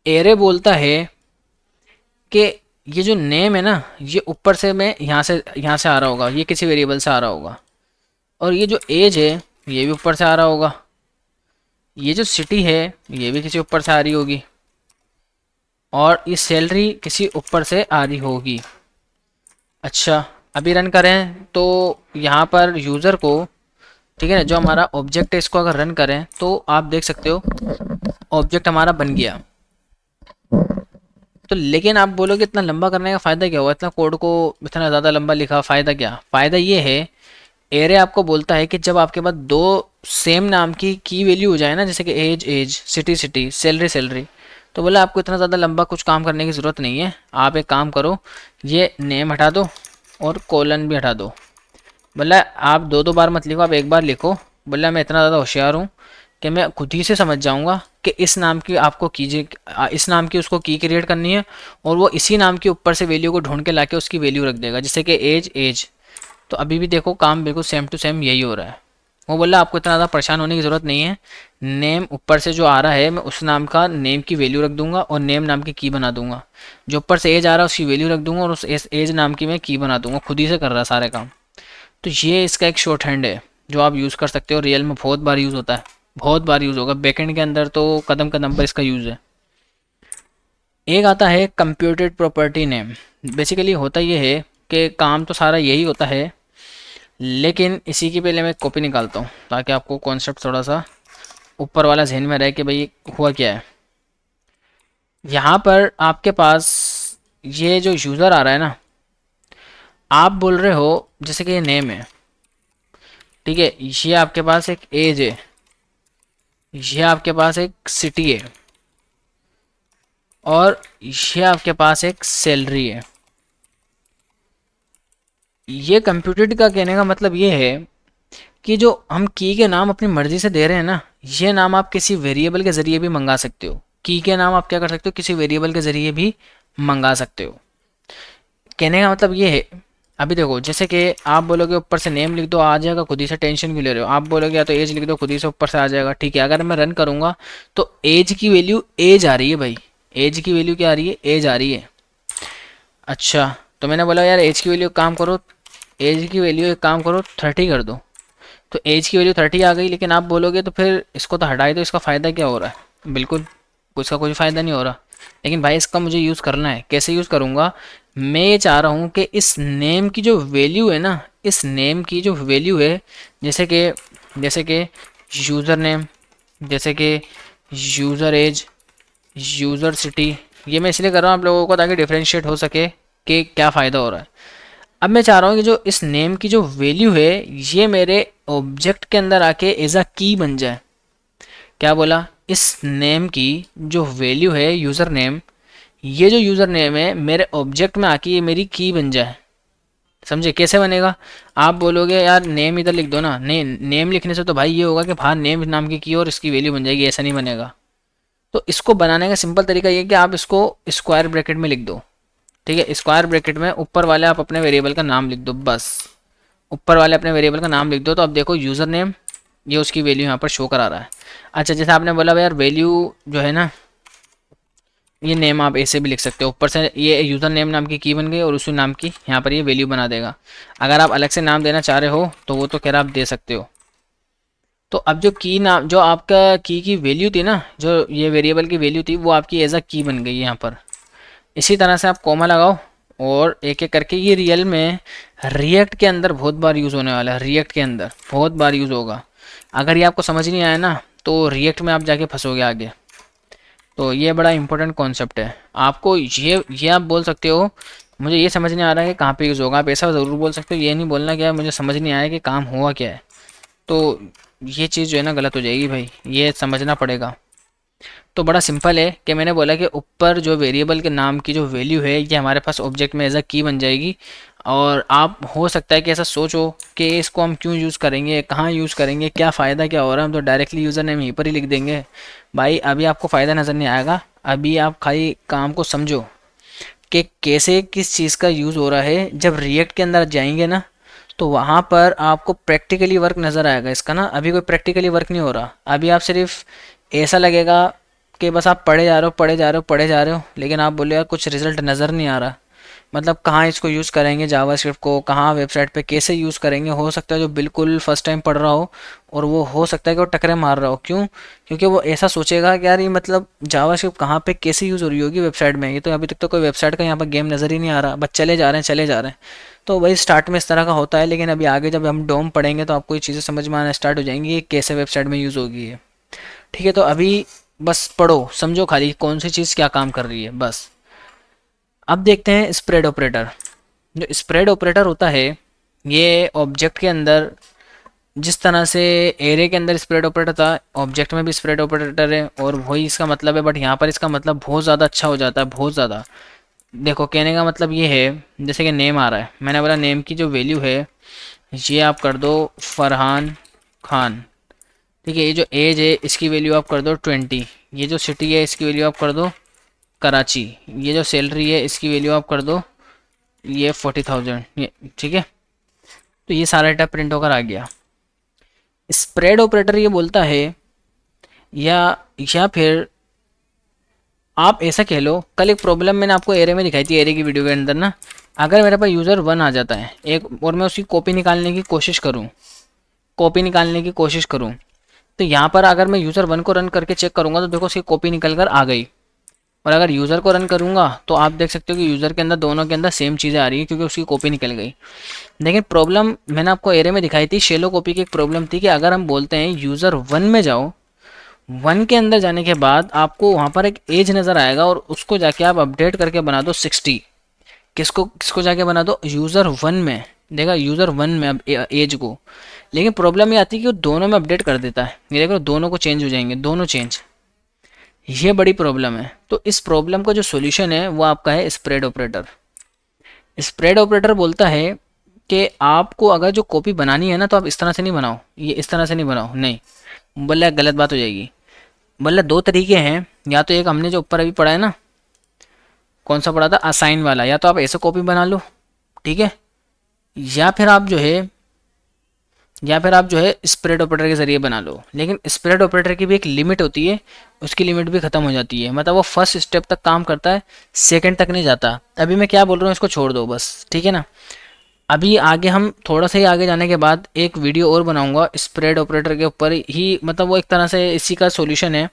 एरे बोलता है कि ये जो नेम है ना, ये ऊपर से मैं यहाँ से आ रहा होगा, ये किसी वेरिएबल से आ रहा होगा, और ये जो एज है ये भी ऊपर से आ रहा होगा, ये जो सिटी है ये भी किसी ऊपर से आ रही होगी, और ये सैलरी किसी ऊपर से आ रही होगी। अच्छा, अभी रन करें तो यहाँ पर यूज़र को, ठीक है ना, जो हमारा ऑब्जेक्ट है इसको अगर रन करें तो आप देख सकते हो ऑब्जेक्ट हमारा बन गया। तो लेकिन आप बोलोगे इतना लंबा करने का फ़ायदा क्या हुआ, इतना कोड को इतना ज़्यादा लंबा लिखा, फ़ायदा क्या? फ़ायदा ये है, एरे आपको बोलता है कि जब आपके पास दो सेम नाम की वैल्यू हो जाए ना, जैसे कि age age, city city, salary salary, तो बोला आपको इतना ज़्यादा लंबा कुछ काम करने की ज़रूरत नहीं है। आप एक काम करो, ये नेम हटा दो और कोलन भी हटा दो। बोला आप दो दो बार मत लिखो, आप एक बार लिखो। बोला मैं इतना ज़्यादा होशियार हूँ कि मैं खुद ही से समझ जाऊँगा कि इस नाम की आपको कीजिए, इस नाम की उसको की क्रिएट करनी है, और वो इसी नाम के ऊपर से वैल्यू को ढूंढ के लाके उसकी वैल्यू रख देगा, जैसे कि एज एज। तो अभी भी देखो काम बिल्कुल सेम टू सेम यही हो रहा है। वो बोला आपको इतना ज़्यादा परेशान होने की ज़रूरत नहीं है, नेम ऊपर से जो आ रहा है मैं उस नाम का नेम की वैल्यू रख दूंगा और नेम नाम की बना दूंगा। जो ऊपर से एज आ रहा है उसकी वैल्यू रख दूंगा और उस एज नाम की मैं की बना दूंगा। खुद ही से कर रहा है सारे काम। तो ये इसका एक शॉर्ट हैंड है जो आप यूज़ कर सकते हो। रियल में बहुत बार यूज़ होता है, बहुत बार यूज़ होगा, बैकएंड के अंदर तो कदम कदम पर इसका यूज़ है। एक आता है कंप्यूटेड प्रॉपर्टी नेम। बेसिकली होता ये है कि काम तो सारा यही होता है, लेकिन इसी की पहले मैं कॉपी निकालता हूँ ताकि आपको कॉन्सेप्ट थोड़ा सा ऊपर वाला जहन में रहे कि भाई हुआ क्या है। यहाँ पर आपके पास ये जो यूज़र आ रहा है ना, आप बोल रहे हो जैसे कि ये नेम है, ठीक है, ये आपके पास एक एज है, ये आपके पास एक सिटी है, और ये आपके पास एक सैलरी है। ये कंप्यूटेड का कहने का मतलब ये है कि जो हम की के नाम अपनी मर्जी से दे रहे हैं ना, ये नाम आप किसी वेरिएबल के ज़रिए भी मंगा सकते हो। की के नाम आप क्या कर सकते हो, किसी वेरिएबल के ज़रिए भी मंगा सकते हो। कहने का मतलब ये है, अभी देखो जैसे कि आप बोलोगे ऊपर से नेम लिख दो आ जाएगा, खुद ही से टेंशन क्यों ले रहे हो। आप बोलोगे या तो एज लिख दो, खुद ही से ऊपर से आ जाएगा, ठीक है। अगर मैं रन करूँगा तो एज की वैल्यू एज आ रही है भाई, एज की वैल्यू क्या आ रही है, एज आ रही है। अच्छा, तो मैंने बोला यार एज की वैल्यू काम करो, एज की वैल्यू एक काम करो 30 कर दो, तो एज की वैल्यू 30 आ गई। लेकिन आप बोलोगे तो फिर इसको तो हटाई दो, इसका फ़ायदा क्या हो रहा है, बिल्कुल उसका कोई फ़ायदा नहीं हो रहा। लेकिन भाई इसका मुझे यूज़ करना है, कैसे यूज़ करूँगा, मैं ये चाह रहा हूँ कि इस नेम की जो वैल्यू है ना, इस नेम की जो वैल्यू है, जैसे कि यूज़र नेम, जैसे कि यूज़र एज, यूज़र सिटी, ये मैं इसलिए कर रहा हूँ आप लोगों को ताकि डिफ्रेंशिएट हो सके कि क्या फ़ायदा हो रहा है। अब मैं चाह रहा हूँ कि जो इस नेम की जो वैल्यू है ये मेरे ऑब्जेक्ट के अंदर आके एज अ की बन जाए। क्या बोला, इस नेम की जो वैल्यू है यूज़र नेम, ये जो यूज़र नेम है मेरे ऑब्जेक्ट में आके ये मेरी की बन जाए। समझे कैसे बनेगा? आप बोलोगे यार नेम इधर लिख दो ना, नेम लिखने से तो भाई ये होगा कि बाहर नेम नाम की और इसकी वैल्यू बन जाएगी, ऐसा नहीं बनेगा। तो इसको बनाने का सिंपल तरीका ये कि आप इसको स्क्वायर ब्रैकेट में लिख दो, ठीक है। स्क्वायर ब्रैकेट में ऊपर वाले आप अपने वेरिएबल का नाम लिख दो, बस ऊपर वाले अपने वेरिएबल का नाम लिख दो। तो अब देखो यूज़र नेम, ये उसकी वैल्यू यहाँ पर शो करा रहा है। अच्छा, जैसे आपने बोला भाई यार वैल्यू जो है ना, ये नेम आप ऐसे भी लिख सकते हो, ऊपर से ये यूज़र नेम नाम की बन गई और उसी नाम की यहाँ पर ये वैल्यू बना देगा। अगर आप अलग से नाम देना चाह रहे हो तो वो तो खैर आप दे सकते हो। तो अब जो की नाम, जो आपका की वैल्यू थी ना, जो ये वेरिएबल की वैल्यू थी, वो आपकी एज अ की बन गई है यहाँ पर। इसी तरह से आप कॉमा लगाओ और एक एक करके, ये रियल में रिएक्ट के अंदर बहुत बार यूज़ होने वाला है, रिएक्ट के अंदर बहुत बार यूज़ होगा। अगर ये आपको समझ नहीं आया ना, तो रिएक्ट में आप जाके फंसोगे आगे। तो ये बड़ा इंपॉर्टेंट कॉन्सेप्ट है। आपको ये आप बोल सकते हो मुझे ये समझ नहीं आ रहा है कि कहाँ पे यूज़ होगा, आप ऐसा ज़रूर बोल सकते हो, ये नहीं बोलना कि यार मुझे समझ नहीं आया कि काम हुआ क्या है। तो ये चीज़ जो है ना गलत हो जाएगी भाई, ये समझना पड़ेगा। तो बड़ा सिंपल है कि मैंने बोला कि ऊपर जो वेरिएबल के नाम की जो वैल्यू है, ये हमारे पास ऑब्जेक्ट में एज अ की बन जाएगी। और आप हो सकता है कि ऐसा सोचो कि इसको हम क्यों यूज़ करेंगे, कहाँ यूज़ करेंगे, क्या फ़ायदा क्या हो रहा है, हम तो डायरेक्टली यूज़र नेम यहीं पर ही लिख देंगे। भाई अभी आपको फ़ायदा नज़र नहीं आएगा, अभी आप खाली काम को समझो कि कैसे किस चीज़ का यूज़ हो रहा है। जब रिएक्ट के अंदर जाएंगे ना, तो वहाँ पर आपको प्रैक्टिकली वर्क नज़र आएगा इसका ना। अभी कोई प्रैक्टिकली वर्क नहीं हो रहा, अभी आप सिर्फ ऐसा लगेगा कि बस आप पढ़े जा रहे हो, पढ़े जा रहे हो, पढ़े जा रहे हो, लेकिन आप बोले यार कुछ रिजल्ट नज़र नहीं आ रहा। मतलब कहाँ इसको यूज़ करेंगे जावास्क्रिप्ट को, कहाँ वेबसाइट पे कैसे यूज़ करेंगे। हो सकता है जो बिल्कुल फर्स्ट टाइम पढ़ रहा हो, और वो हो सकता है कि वो टकरे मार रहा हो। क्यों? क्योंकि वो ऐसा सोचेगा कि यार ये मतलब जावास्क्रिप्ट कहाँ पे कैसे यूज़ हो रही होगी वेबसाइट में, ये तो अभी तक तो कोई वेबसाइट का यहाँ पर गेम नज़र ही नहीं आ रहा, बस चले जा रहे हैं चले जा रहे हैं। तो वही स्टार्ट में इस तरह का होता है, लेकिन अभी आगे जब हम डोम पढ़ेंगे तो आपको ये चीज़ें समझ में आना स्टार्ट हो जाएंगी कि कैसे वेबसाइट में यूज़ होगी ये। ठीक है, तो अभी बस पढ़ो समझो खाली कौन सी चीज़ क्या काम कर रही है बस। अब देखते हैं स्प्रेड ऑपरेटर। जो स्प्रेड ऑपरेटर होता है, ये ऑब्जेक्ट के अंदर जिस तरह से एरे के अंदर स्प्रेड ऑपरेटर था, ऑब्जेक्ट में भी स्प्रेड ऑपरेटर है और वही इसका मतलब है। बट यहाँ पर इसका मतलब बहुत ज़्यादा अच्छा हो जाता है, बहुत ज़्यादा। देखो कहने का मतलब ये है, जैसे कि नेम आ रहा है, मैंने बोला नेम की जो वैल्यू है ये आप कर दो फरहान खान। ठीक है, ये जो एज है इसकी वैल्यू आप कर दो 20। ये जो सिटी है इसकी वैल्यू आप कर दो कराची। ये जो सैलरी है इसकी वैल्यू आप कर दो ये 40,000। ये ठीक है, तो ये सारा डेटा प्रिंट होकर आ गया। स्प्रेड ऑपरेटर ये बोलता है, या फिर आप ऐसा कह लो, कल एक प्रॉब्लम मैंने आपको एरे में दिखाई थी, एरे की वीडियो के अंदर ना। अगर मेरे पास यूज़र 1 आ जाता है एक, और मैं उसकी कॉपी निकालने की कोशिश करूँ, तो यहाँ पर अगर मैं यूज़र 1 को रन करके चेक करूँगा तो देखो उसकी कॉपी निकल कर आ गई। और अगर यूज़र को रन करूँगा तो आप देख सकते हो कि यूज़र के अंदर दोनों के अंदर सेम चीज़ें आ रही है, क्योंकि उसकी कॉपी निकल गई। लेकिन प्रॉब्लम मैंने आपको एरे में दिखाई थी, शेलो कॉपी की एक प्रॉब्लम थी कि अगर हम बोलते हैं यूज़र 1 में जाओ, 1 के अंदर जाने के बाद आपको वहाँ पर एक एज नज़र आएगा और उसको जाके आप अपडेट करके बना दो 60। किसको किसको जाके बना दो? यूज़र 1 में। देखा, यूज़र 1 में अब एज को। लेकिन प्रॉब्लम ये आती है कि वो दोनों में अपडेट कर देता है, ये देखो दोनों को चेंज हो जाएंगे, दोनों चेंज। ये बड़ी प्रॉब्लम है। तो इस प्रॉब्लम का जो सोल्यूशन है वो आपका है स्प्रेड ऑपरेटर। स्प्रेड ऑपरेटर बोलता है कि आपको अगर जो कॉपी बनानी है ना, तो आप इस तरह से नहीं बनाओ, ये इस तरह से नहीं बनाओ, नहीं बोला गलत बात हो जाएगी। बोला दो तरीके हैं, या तो एक हमने जो ऊपर अभी पढ़ा है ना, कौन सा पढ़ा था, असाइन वाला, या तो आप ऐसे कॉपी बना लो, ठीक है, या फिर आप जो है स्प्रेड ऑपरेटर के ज़रिए बना लो। लेकिन स्प्रेड ऑपरेटर की भी एक लिमिट होती है, उसकी लिमिट भी ख़त्म हो जाती है। मतलब वो फर्स्ट स्टेप तक काम करता है, सेकंड तक नहीं जाता। अभी मैं क्या बोल रहा हूँ इसको छोड़ दो बस, ठीक है ना। अभी आगे हम थोड़ा सा ही आगे जाने के बाद एक वीडियो और बनाऊंगा स्प्रेड ऑपरेटर के ऊपर ही। मतलब वो एक तरह से इसी का सॉल्यूशन है।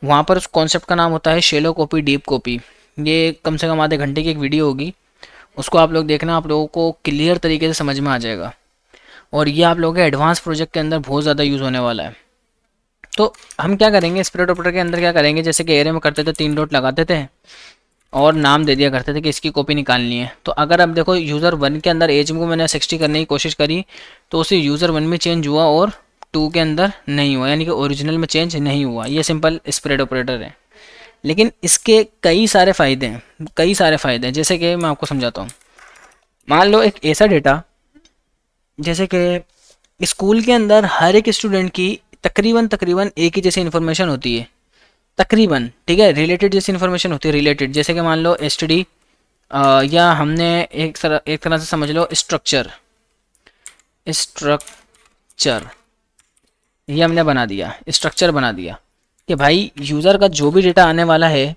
वहाँ पर उस कॉन्सेप्ट का नाम होता है शेलो कॉपी डीप कॉपी। ये कम से कम आधे घंटे की एक वीडियो होगी, उसको आप लोग देखना, आप लोगों को क्लियर तरीके से समझ में आ जाएगा। और ये आप लोगों के एडवांस प्रोजेक्ट के अंदर बहुत ज़्यादा यूज़ होने वाला है। तो हम क्या करेंगे स्प्रेड ऑपरेटर के अंदर, क्या करेंगे, जैसे कि एरे में करते थे 3 डॉट लगाते थे और नाम दे दिया करते थे कि इसकी कॉपी निकालनी है। तो अगर अब देखो यूज़र 1 के अंदर एज को मैंने 60 करने की कोशिश करी, तो उसे यूज़र 1 में चेंज हुआ और 2 के अंदर नहीं हुआ, यानी कि ओरिजिनल में चेंज नहीं हुआ। ये सिंपल स्प्रेड ऑपरेटर है। लेकिन इसके कई सारे फ़ायदे हैं, कई सारे फ़ायदे हैं। जैसे कि मैं आपको समझाता हूँ। मान लो एक ऐसा डेटा, जैसे कि स्कूल के अंदर हर एक स्टूडेंट की तकरीबन तकरीबन एक ही जैसी इन्फॉर्मेशन होती है, तकरीबन, ठीक है, रिलेटेड जैसी इन्फॉर्मेशन होती है, रिलेटेड। जैसे कि मान लो एसटीडी, या हमने एक तरह से समझ लो स्ट्रक्चर, स्ट्रक्चर ये हमने बना दिया, स्ट्रक्चर बना दिया कि भाई यूज़र का जो भी डेटा आने वाला है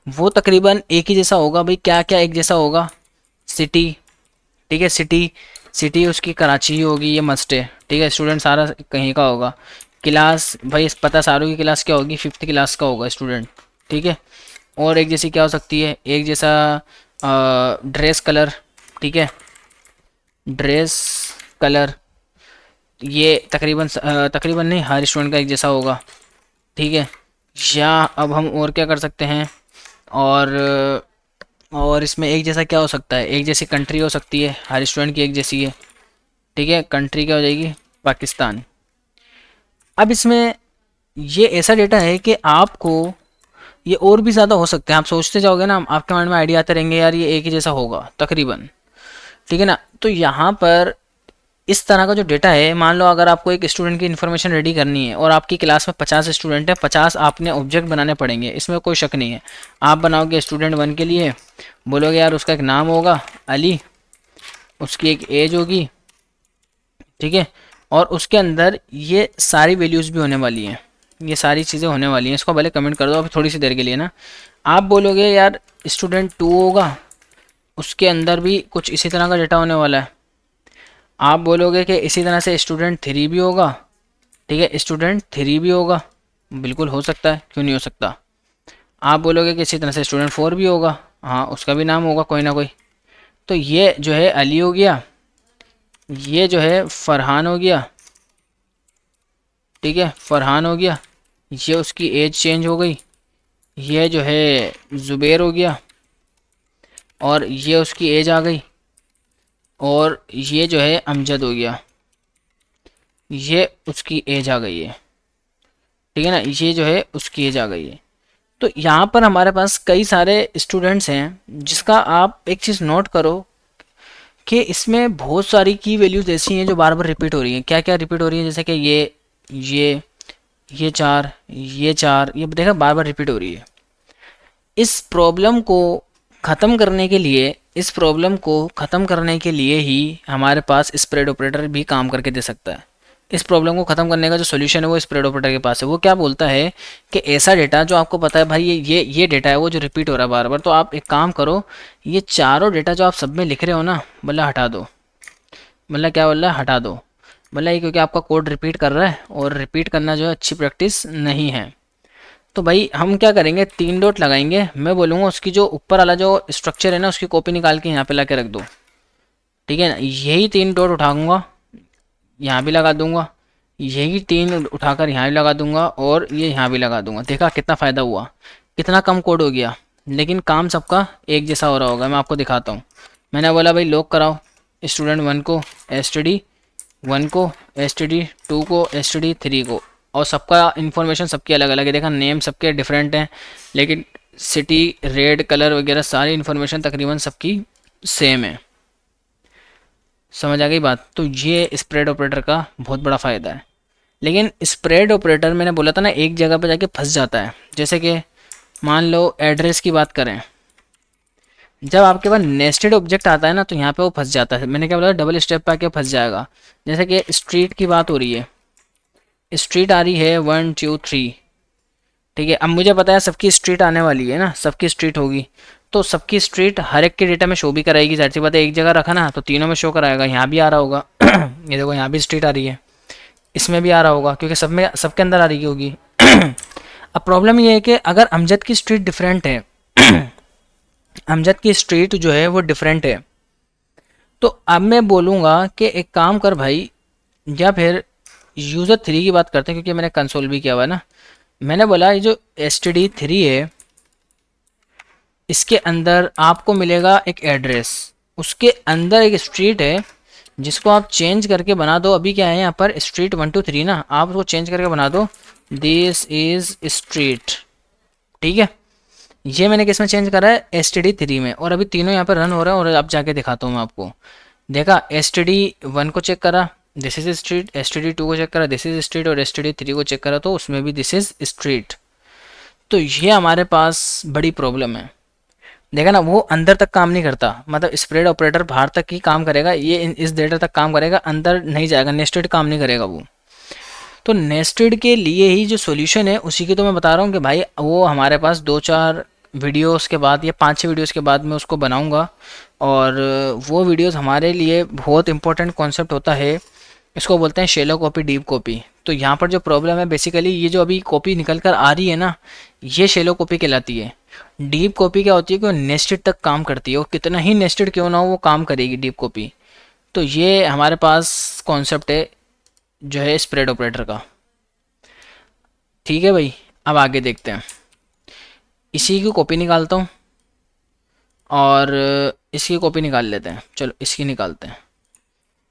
वो तकरीबन एक ही जैसा होगा। भाई क्या क्या एक जैसा होगा? सिटी, ठीक है, सिटी, सिटी उसकी कराची ही होगी, ये मस्ट है, ठीक है। स्टूडेंट सारा कहीं का होगा। क्लास भाई पता सारों की क्लास क्या होगी, 5th क्लास का होगा स्टूडेंट, ठीक है। और एक जैसी क्या हो सकती है, एक जैसा ड्रेस कलर, ठीक है, ड्रेस कलर, ये तकरीबन नहीं, हर स्टूडेंट का एक जैसा होगा, ठीक है। या अब हम और क्या कर सकते हैं, और और इसमें एक जैसा क्या हो सकता है, एक जैसी कंट्री हो सकती है, हर स्टूडेंट की एक जैसी है, ठीक है। कंट्री क्या हो जाएगी, पाकिस्तान। अब इसमें ये ऐसा डेटा है कि आपको ये और भी ज़्यादा हो सकते हैं, आप सोचते जाओगे ना, आपके माइंड में आइडिया आते रहेंगे यार ये एक ही जैसा होगा तकरीबन, ठीक है ना। तो यहाँ पर इस तरह का जो डेटा है, मान लो अगर आपको एक स्टूडेंट की इन्फॉर्मेशन रेडी करनी है और आपकी क्लास में 50 स्टूडेंट है, 50 आपने ऑब्जेक्ट बनाने पड़ेंगे, इसमें कोई शक नहीं है। आप बनाओगे स्टूडेंट 1 के लिए, बोलोगे यार उसका एक नाम होगा अली, उसकी एक एज होगी, ठीक है, और उसके अंदर ये सारी वैल्यूज़ भी होने वाली हैं, ये सारी चीज़ें होने वाली हैं। इसको पहले कमेंट कर दो अभी थोड़ी सी देर के लिए ना। आप बोलोगे यार स्टूडेंट 2 होगा, उसके अंदर भी कुछ इसी तरह का डेटा होने वाला है। आप बोलोगे कि इसी तरह से स्टूडेंट 3 भी होगा, ठीक है, स्टूडेंट 3 भी होगा, बिल्कुल हो सकता है, क्यों नहीं हो सकता। आप बोलोगे कि इसी तरह से स्टूडेंट 4 भी होगा, हाँ उसका भी नाम होगा कोई ना कोई। तो ये जो है अली हो गया, ये जो है फरहान हो गया, ठीक है, फरहान हो गया, ये उसकी एज चेंज हो गई, ये जो है ज़ुबैर हो गया, और ये उसकी एज आ गई, और ये जो है अमजद हो गया, ये उसकी एज आ गई है, ठीक है ना, ये जो है उसकी एज आ गई है। तो यहाँ पर हमारे पास कई सारे स्टूडेंट्स हैं, जिसका आप एक चीज़ नोट करो कि इसमें बहुत सारी की वैल्यूज़ ऐसी हैं जो बार बार रिपीट हो रही हैं। क्या क्या रिपीट हो रही है, जैसे कि ये चार, ये चार, ये देखा बार बार रिपीट हो रही है। इस प्रॉब्लम को ख़त्म करने के लिए, इस प्रॉब्लम को ख़त्म करने के लिए ही हमारे पास स्प्रेड ऑपरेटर भी काम करके दे सकता है। इस प्रॉब्लम को ख़त्म करने का जो सॉल्यूशन है वो स्प्रेड ऑपरेटर के पास है। वो क्या बोलता है कि ऐसा डेटा जो आपको पता है भाई ये डेटा है वो जो रिपीट हो रहा है बार बार, तो आप एक काम करो, ये चारों डेटा जो आप सब में लिख रहे हो ना, मतलब हटा दो, मतलब क्या बोल रहा है, हटा दो, मतलब ये क्योंकि आपका कोड रिपीट कर रहा है और रिपीट करना जो है अच्छी प्रैक्टिस नहीं है। तो भाई हम क्या करेंगे, 3 डॉट लगाएंगे, मैं बोलूँगा उसकी जो ऊपर वाला जो स्ट्रक्चर है ना उसकी कॉपी निकाल के यहाँ पे ला के रख दो, ठीक है ना। यही 3 डॉट उठाऊंगा, यहाँ भी लगा दूंगा, यही 3 उठाकर यहाँ भी लगा दूंगा, और ये यहाँ भी लगा दूंगा। देखा कितना फ़ायदा हुआ, कितना कम कोड हो गया, लेकिन काम सबका एक जैसा हो रहा होगा। मैं आपको दिखाता हूँ। मैंने बोला भाई लॉक कराओ स्टूडेंट 1 को, STD 1 को, STD 2 को, STD 3 को, और सबका इन्फॉर्मेशन सबकी अलग अलग है। देखा नेम सबके डिफरेंट हैं, लेकिन सिटी, रेड कलर वगैरह सारी इन्फॉर्मेशन तकरीबन सबकी सेम है। समझ आ गई बात। तो ये स्प्रेड ऑपरेटर का बहुत बड़ा फ़ायदा है। लेकिन स्प्रेड ऑपरेटर मैंने बोला था ना एक जगह पर जाके फंस जाता है। जैसे कि मान लो एड्रेस की बात करें, जब आपके पास नेस्टेड ऑब्जेक्ट आता है ना तो यहाँ पे वो फंस जाता है। मैंने क्या बोला, डबल स्टेप पे आके फंस जाएगा। जैसे कि स्ट्रीट की बात हो रही है, स्ट्रीट आ रही है 1 2 3, ठीक है। अब मुझे पता है सबकी स्ट्रीट आने वाली है ना, सबकी स्ट्रीट होगी, तो सबकी स्ट्रीट हर एक के डेटा में शो भी कराएगी। जाहिर सी बात है, एक जगह रखा ना तो तीनों में शो कराएगा। यहाँ भी आ रहा होगा ये देखो यहाँ भी स्ट्रीट आ रही है, इसमें भी आ रहा होगा, क्योंकि सब में सबके अंदर आ रही होगी अब प्रॉब्लम ये है कि अगर अमजद की स्ट्रीट डिफरेंट है अमजद की स्ट्रीट जो है वो डिफरेंट है, तो अब मैं बोलूँगा कि एक काम कर भाई, या फिर यूज़र 3 की बात करते हैं, क्योंकि मैंने कंसोल भी किया हुआ है ना। मैंने बोला ये जो STD 3 है, इसके अंदर आपको मिलेगा एक एड्रेस, उसके अंदर एक स्ट्रीट है जिसको आप चेंज करके बना दो। अभी क्या है यहाँ पर स्ट्रीट 1 2 3 ना, आप उसको चेंज करके बना दो दिस इज स्ट्रीट, ठीक है। ये मैंने किस में चेंज करा है, STD 3 में, और अभी तीनों यहाँ पर रन हो रहा है। और अब जाके दिखाता हूँ मैं आपको। देखा STD 1 को चेक करा, दिस इज स्ट्रीट, STD 2 को चेक करा, दिस इज स्ट्रीट, और STD 3 को चेक करा तो उसमें भी दिस इज स्ट्रीट। तो ये हमारे पास बड़ी प्रॉब्लम है। देखा ना, वो अंदर तक काम नहीं करता, मतलब स्प्रेड ऑपरेटर बाहर तक ही काम करेगा, ये इस डेटा तक काम करेगा, अंदर नहीं जाएगा, नेस्टेड काम नहीं करेगा वो। तो नेस्टेड के लिए ही जो सॉल्यूशन है उसी की तो मैं बता रहा हूँ कि भाई वो हमारे पास 2 4 वीडियोस के बाद या 5-6 वीडियोस के बाद मैं उसको बनाऊंगा। और वो वीडियोस हमारे लिए बहुत इंपॉर्टेंट कॉन्सेप्ट होता है, इसको बोलते हैं शैलो कॉपी, डीप कॉपी। तो यहाँ पर जो प्रॉब्लम है बेसिकली, ये जो अभी कॉपी निकल कर आ रही है ना, ये शैलो कॉपी कहलाती है। डीप कॉपी क्या होती है कि वो नेस्टेड तक काम करती है, और कितना ही नेस्टेड क्यों ना हो वो काम करेगी डीप कॉपी। तो ये हमारे पास कॉन्सेप्ट है जो है स्प्रेड ऑपरेटर का। ठीक है भाई, अब आगे देखते हैं। इसी की कॉपी निकालता हूँ और इसकी कॉपी निकाल लेते हैं। चलो इसकी निकालते हैं।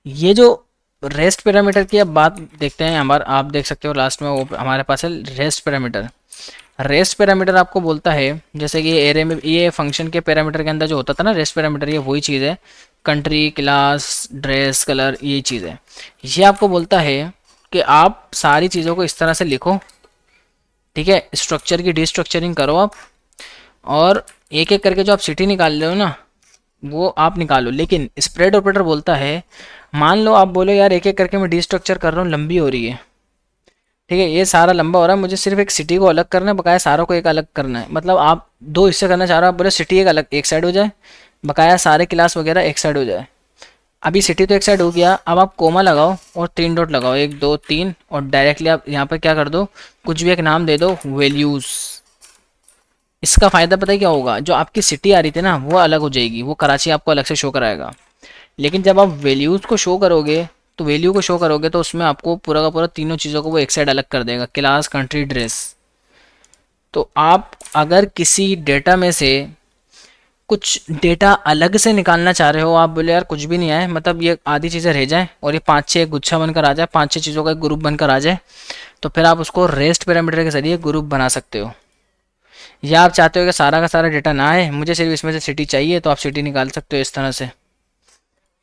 ये जो रेस्ट पैरामीटर की अब बात देखते हैं, हमारा आप देख सकते हो लास्ट में वो हमारे पास है रेस्ट पैरामीटर। रेस्ट पैरामीटर आपको बोलता है, जैसे कि एरे में ये फंक्शन के पैरामीटर के अंदर जो होता था ना रेस्ट पैरामीटर, ये वही चीज़ है। कंट्री, क्लास, ड्रेस, कलर, ये चीज़ है। ये आपको बोलता है कि आप सारी चीज़ों को इस तरह से लिखो, ठीक है। स्ट्रक्चर की डिस्ट्रक्चरिंग करो आप, और एक एक करके जो आप सिटी निकाल रहे हो ना वो आप निकालो। लेकिन स्प्रेड ऑपरेटर बोलता है, मान लो आप बोलो यार एक एक करके मैं डिस्ट्रक्चर कर रहा हूँ, लंबी हो रही है, ठीक है, ये सारा लंबा हो रहा है, मुझे सिर्फ एक सिटी को अलग करना है, बकाया सारों को एक अलग करना है। मतलब आप दो हिस्से करना चाह रहे हो, आप बोले सिटी एक अलग एक साइड हो जाए, बकाया सारे क्लास वगैरह एक साइड हो जाए। अभी सिटी तो एक साइड हो गया, अब आप कोमा लगाओ और 3 डॉट लगाओ, 1 2 3, और डायरेक्टली आप यहाँ पर क्या कर दो, कुछ भी एक नाम दे दो, वैल्यूज़। इसका फ़ायदा पता है क्या होगा, जो आपकी सिटी आ रही थी ना वो अलग हो जाएगी, वो कराची आपको अलग से शो कराएगा। लेकिन जब आप वैल्यूज़ को शो करोगे, तो वैल्यू को शो करोगे तो उसमें आपको पूरा का पूरा तीनों चीज़ों को वो एक साइड अलग कर देगा, क्लास, कंट्री, ड्रेस। तो आप अगर किसी डेटा में से कुछ डेटा अलग से निकालना चाह रहे हो, आप बोले यार कुछ भी नहीं आए, मतलब ये आधी चीज़ें रह जाए और ये 5-6 गुच्छा बनकर आ जाए, 5-6 चीज़ों का एक ग्रुप बनकर आ जाए, तो फिर आप उसको रेस्ट पैरामीटर के जरिए ग्रुप बना सकते हो। या आप चाहते हो कि सारा का सारा डेटा ना आए, मुझे सिर्फ इसमें से सिटी चाहिए, तो आप सिटी निकाल सकते हो इस तरह से।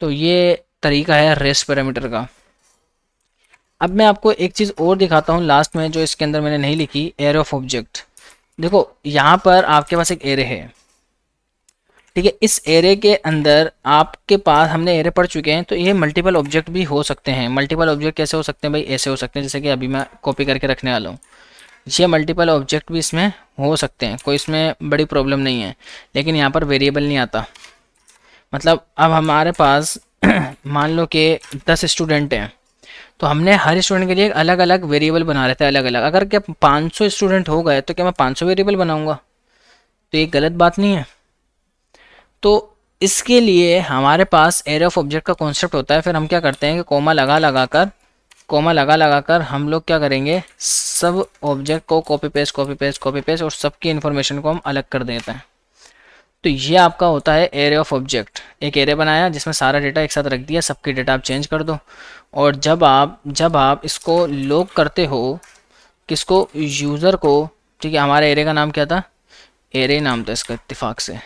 तो ये तरीका है रेस्ट पैरामीटर का। अब मैं आपको एक चीज़ और दिखाता हूँ लास्ट में, जो इसके अंदर मैंने नहीं लिखी, एरे ऑफ ऑब्जेक्ट। देखो यहाँ पर आपके पास एक एरे है, ठीक है। इस एरे के अंदर आपके पास, हमने एरे पढ़ चुके हैं, तो ये मल्टीपल ऑब्जेक्ट भी हो सकते हैं। मल्टीपल ऑब्जेक्ट कैसे हो सकते हैं भाई, ऐसे हो सकते हैं जैसे कि अभी मैं कॉपी करके रखने वाला हूँ। ये मल्टीपल ऑब्जेक्ट भी इसमें हो सकते हैं, कोई इसमें बड़ी प्रॉब्लम नहीं है। लेकिन यहाँ पर वेरिएबल नहीं आता। मतलब अब हमारे पास मान लो कि 10 स्टूडेंट हैं, तो हमने हर स्टूडेंट के लिए एक अलग अलग वेरिएबल बना रहे थे, अलग अलग। अगर क्या 500 स्टूडेंट हो गए तो क्या मैं 500 वेरिएबल बनाऊंगा? तो ये गलत बात नहीं है। तो इसके लिए हमारे पास एरे ऑफ ऑब्जेक्ट का कॉन्सेप्ट होता है। फिर हम क्या करते हैं कि कोमा लगा कर हम लोग क्या करेंगे, सब ऑब्जेक्ट को copy paste copy paste copy paste और सबकी इन्फॉर्मेशन को हम अलग कर देते हैं। तो ये आपका होता है एरे ऑफ ऑब्जेक्ट। एक एरे बनाया जिसमें सारा डेटा एक साथ रख दिया, सबके डेटा आप चेंज कर दो। और जब आप इसको लॉग करते हो, किसको, यूज़र को, ठीक है। हमारे एरे का नाम क्या था, एरे नाम था इसका इत्तेफाक से।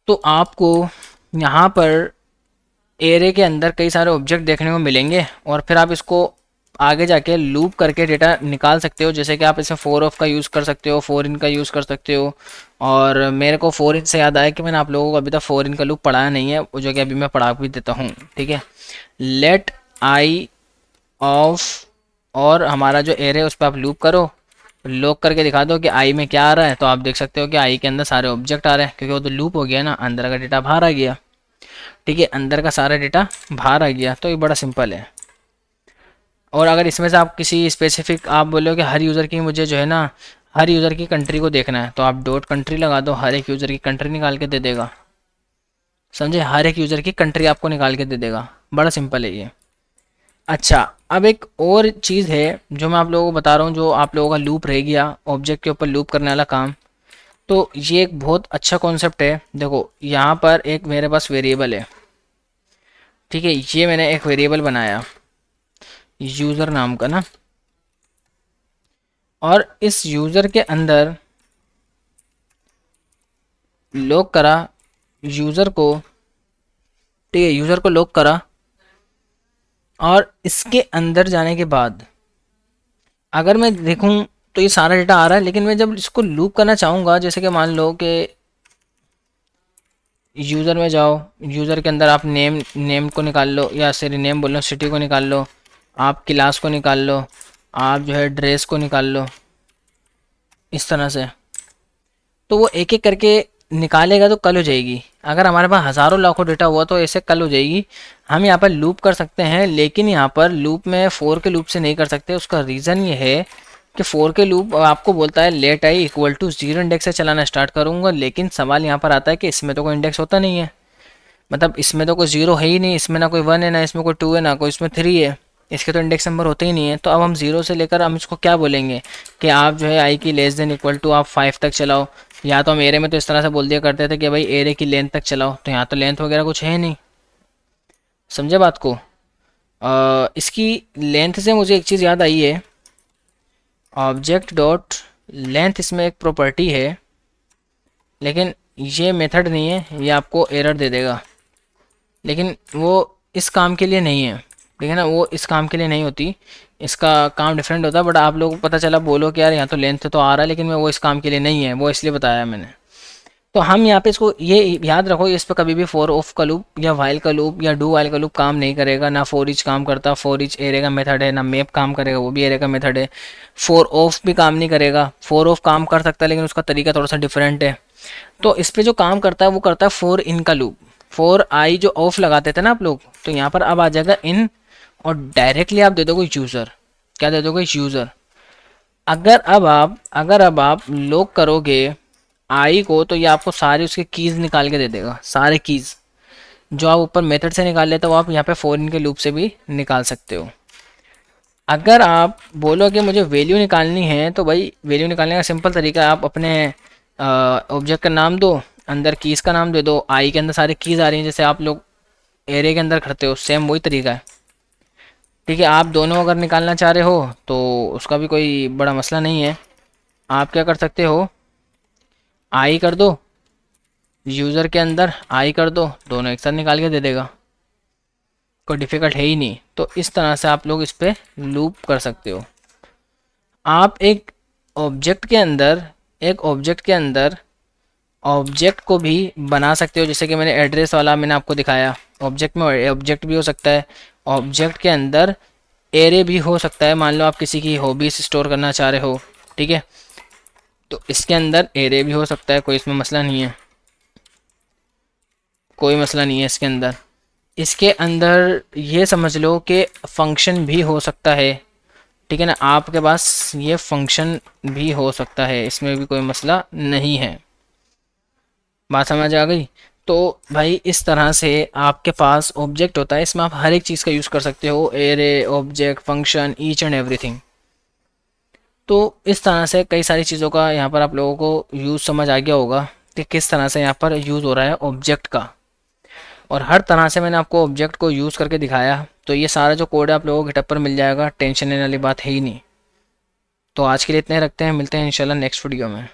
तो आपको यहाँ पर एरे के अंदर कई सारे ऑब्जेक्ट देखने को मिलेंगे, और फिर आप इसको आगे जाके लूप करके डेटा निकाल सकते हो। जैसे कि आप इसमें 4 ऑफ का यूज़ कर सकते हो, 4 इन का यूज़ कर सकते हो। और मेरे को 4 इन से याद आया कि मैंने आप लोगों को अभी तक 4 इन का लूप पढ़ाया नहीं है, वो जो कि अभी मैं पढ़ा भी देता हूँ, ठीक है। लेट आई ऑफ, और हमारा जो एरे है उस पर आप लूप करो, लॉक करके दिखा दो कि आई में क्या आ रहा है, तो आप देख सकते हो कि आई के अंदर सारे ऑब्जेक्ट आ रहे हैं, क्योंकि वो तो लूप हो गया ना, अंदर का डेटा बाहर आ गया, ठीक है। अंदर का सारा डेटा बाहर आ गया। तो ये बड़ा सिंपल है। और अगर इसमें से आप किसी स्पेसिफिक, आप बोलो कि हर यूज़र की मुझे जो है ना, हर यूज़र की कंट्री को देखना है, तो आप डॉट कंट्री लगा दो, हर एक यूज़र की कंट्री निकाल के दे देगा। समझे, हर एक यूज़र की कंट्री आपको निकाल के दे देगा। बड़ा सिंपल है ये। अच्छा, अब एक और चीज़ है जो मैं आप लोगों को बता रहा हूँ, जो आप लोगों का लूप रह गया, ऑब्जेक्ट के ऊपर लूप करने वाला काम। तो ये एक बहुत अच्छा कॉन्सेप्ट है। देखो यहाँ पर एक मेरे पास वेरिएबल है, ठीक है। ये मैंने एक वेरिएबल बनाया यूज़र नाम का ना, और इस यूज़र के अंदर लॉक करा यूज़र को, ठीक है, यूज़र को लॉक करा। और इसके अंदर जाने के बाद अगर मैं देखूं तो ये सारा डेटा आ रहा है, लेकिन मैं जब इसको लूप करना चाहूँगा, जैसे कि मान लो कि यूज़र में जाओ, यूज़र के अंदर आप नेम को निकाल लो, या सॉरी नेम बोल लो, सिटी को निकाल लो, आप क्लास को निकाल लो, आप जो है ड्रेस को निकाल लो, इस तरह से। तो वो एक एक करके निकालेगा तो कल हो जाएगी। अगर हमारे पास हज़ारों लाखों डेटा हुआ तो ऐसे कल हो जाएगी। हम यहाँ पर लूप कर सकते हैं, लेकिन यहाँ पर लूप में फोर के लूप से नहीं कर सकते। उसका रीज़न ये है कि फोर के लूप आपको बोलता है let i equal to 0 index से चलाना स्टार्ट करूँगा, लेकिन सवाल यहाँ पर आता है कि इसमें तो कोई इंडेक्स होता नहीं है। मतलब इसमें तो कोई 0 है ही नहीं, इसमें ना कोई 1 है, ना इसमें कोई 2 है, ना कोई इसमें 3 है। इसके तो इंडेक्स नंबर होते ही नहीं है। तो अब हम 0 से लेकर हम इसको क्या बोलेंगे कि आप जो है आई की लेस देन इक्वल टू आप 5 तक चलाओ। या तो हम एरे में तो इस तरह से बोल दिया करते थे कि भाई एरे की लेंथ तक चलाओ, तो यहाँ तो लेंथ वगैरह कुछ है नहीं। समझे बात को? इसकी लेंथ से मुझे एक चीज़ याद आई है, ऑब्जेक्ट डॉट लेंथ इसमें एक प्रॉपर्टी है, लेकिन ये मेथड नहीं है, ये आपको एरर दे देगा। लेकिन वो इस काम के लिए नहीं है, ठीक है ना, वो इस काम के लिए नहीं होती, इसका काम डिफरेंट होता है। बट आप लोगों को पता चला बोलो कि यार यहाँ तो लेंथ तो आ रहा है, लेकिन मैं वो इस काम के लिए नहीं है, वो इसलिए बताया मैंने। तो हम यहाँ पे इसको ये याद रखो, इस पर कभी भी फॉर ऑफ का लूप या वाइल का लूप या डू वाइल का लूप काम नहीं करेगा। ना फॉर ईच काम करता, फॉर ईच एरे का मेथड है, ना मैप काम करेगा, वो भी एरे का मेथड है। फॉर ऑफ भी काम नहीं करेगा, फॉर ऑफ काम कर सकता है लेकिन उसका तरीका थोड़ा सा डिफरेंट है। तो इस पे जो काम करता है वो करता है फॉर इन का लूप। फॉर आई जो ऑफ लगाते थे ना आप लोग, तो यहाँ पर अब आ जाएगा इन, और डायरेक्टली आप दे दोगे यूज़र। क्या दे दोगे? यूज़र। अगर अब आप लॉक करोगे आई को, तो ये आपको सारे उसके कीज़ निकाल के दे देगा। सारे कीज़ जो आप ऊपर मेथड से निकाल लेते हो, आप यहाँ पे फॉर इन के लूप से भी निकाल सकते हो। अगर आप बोलो कि मुझे वैल्यू निकालनी है, तो भाई वैल्यू निकालने का सिंपल तरीका है, आप अपने ऑब्जेक्ट का नाम दो, अंदर कीज़ का नाम दे दो। आई के अंदर सारी कीज़ आ रही हैं जैसे आप लोग एरे के अंदर करते हो, सेम वही तरीका है। ठीक है, आप दोनों अगर निकालना चाह रहे हो तो उसका भी कोई बड़ा मसला नहीं है। आप क्या कर सकते हो, आई कर दो, यूज़र के अंदर आई कर दो, दोनों एक साथ निकाल के दे देगा। कोई डिफ़िकल्ट है ही नहीं। तो इस तरह से आप लोग इस पर लूप कर सकते हो। आप एक ऑब्जेक्ट के अंदर ऑब्जेक्ट को भी बना सकते हो, जैसे कि मैंने एड्रेस वाला मैंने आपको दिखाया। ऑब्जेक्ट में ऑब्जेक्ट भी हो सकता है, ऑब्जेक्ट के अंदर एरे भी हो सकता है। मान लो आप किसी की हॉबीज स्टोर करना चाह रहे हो, ठीक है, तो इसके अंदर एरे भी हो सकता है, कोई इसमें मसला नहीं है, कोई मसला नहीं है इसके अंदर। इसके अंदर ये समझ लो कि फंक्शन भी हो सकता है, ठीक है ना, आपके पास ये फंक्शन भी हो सकता है, इसमें भी कोई मसला नहीं है। बात समझ आ गई? तो भाई इस तरह से आपके पास ऑब्जेक्ट होता है, इसमें आप हर एक चीज़ का यूज़ कर सकते हो, array, object, function, each and everything. तो इस तरह से कई सारी चीज़ों का यहाँ पर आप लोगों को यूज़ समझ आ गया होगा कि किस तरह से यहाँ पर यूज़ हो रहा है ऑब्जेक्ट का। और हर तरह से मैंने आपको ऑब्जेक्ट को यूज़ करके दिखाया। तो ये सारा जो कोड है आप लोगों को गिटहब पर मिल जाएगा, टेंशन लेने वाली बात है ही नहीं। तो आज के लिए इतने रखते हैं, मिलते हैं इंशाल्लाह नेक्स्ट वीडियो में।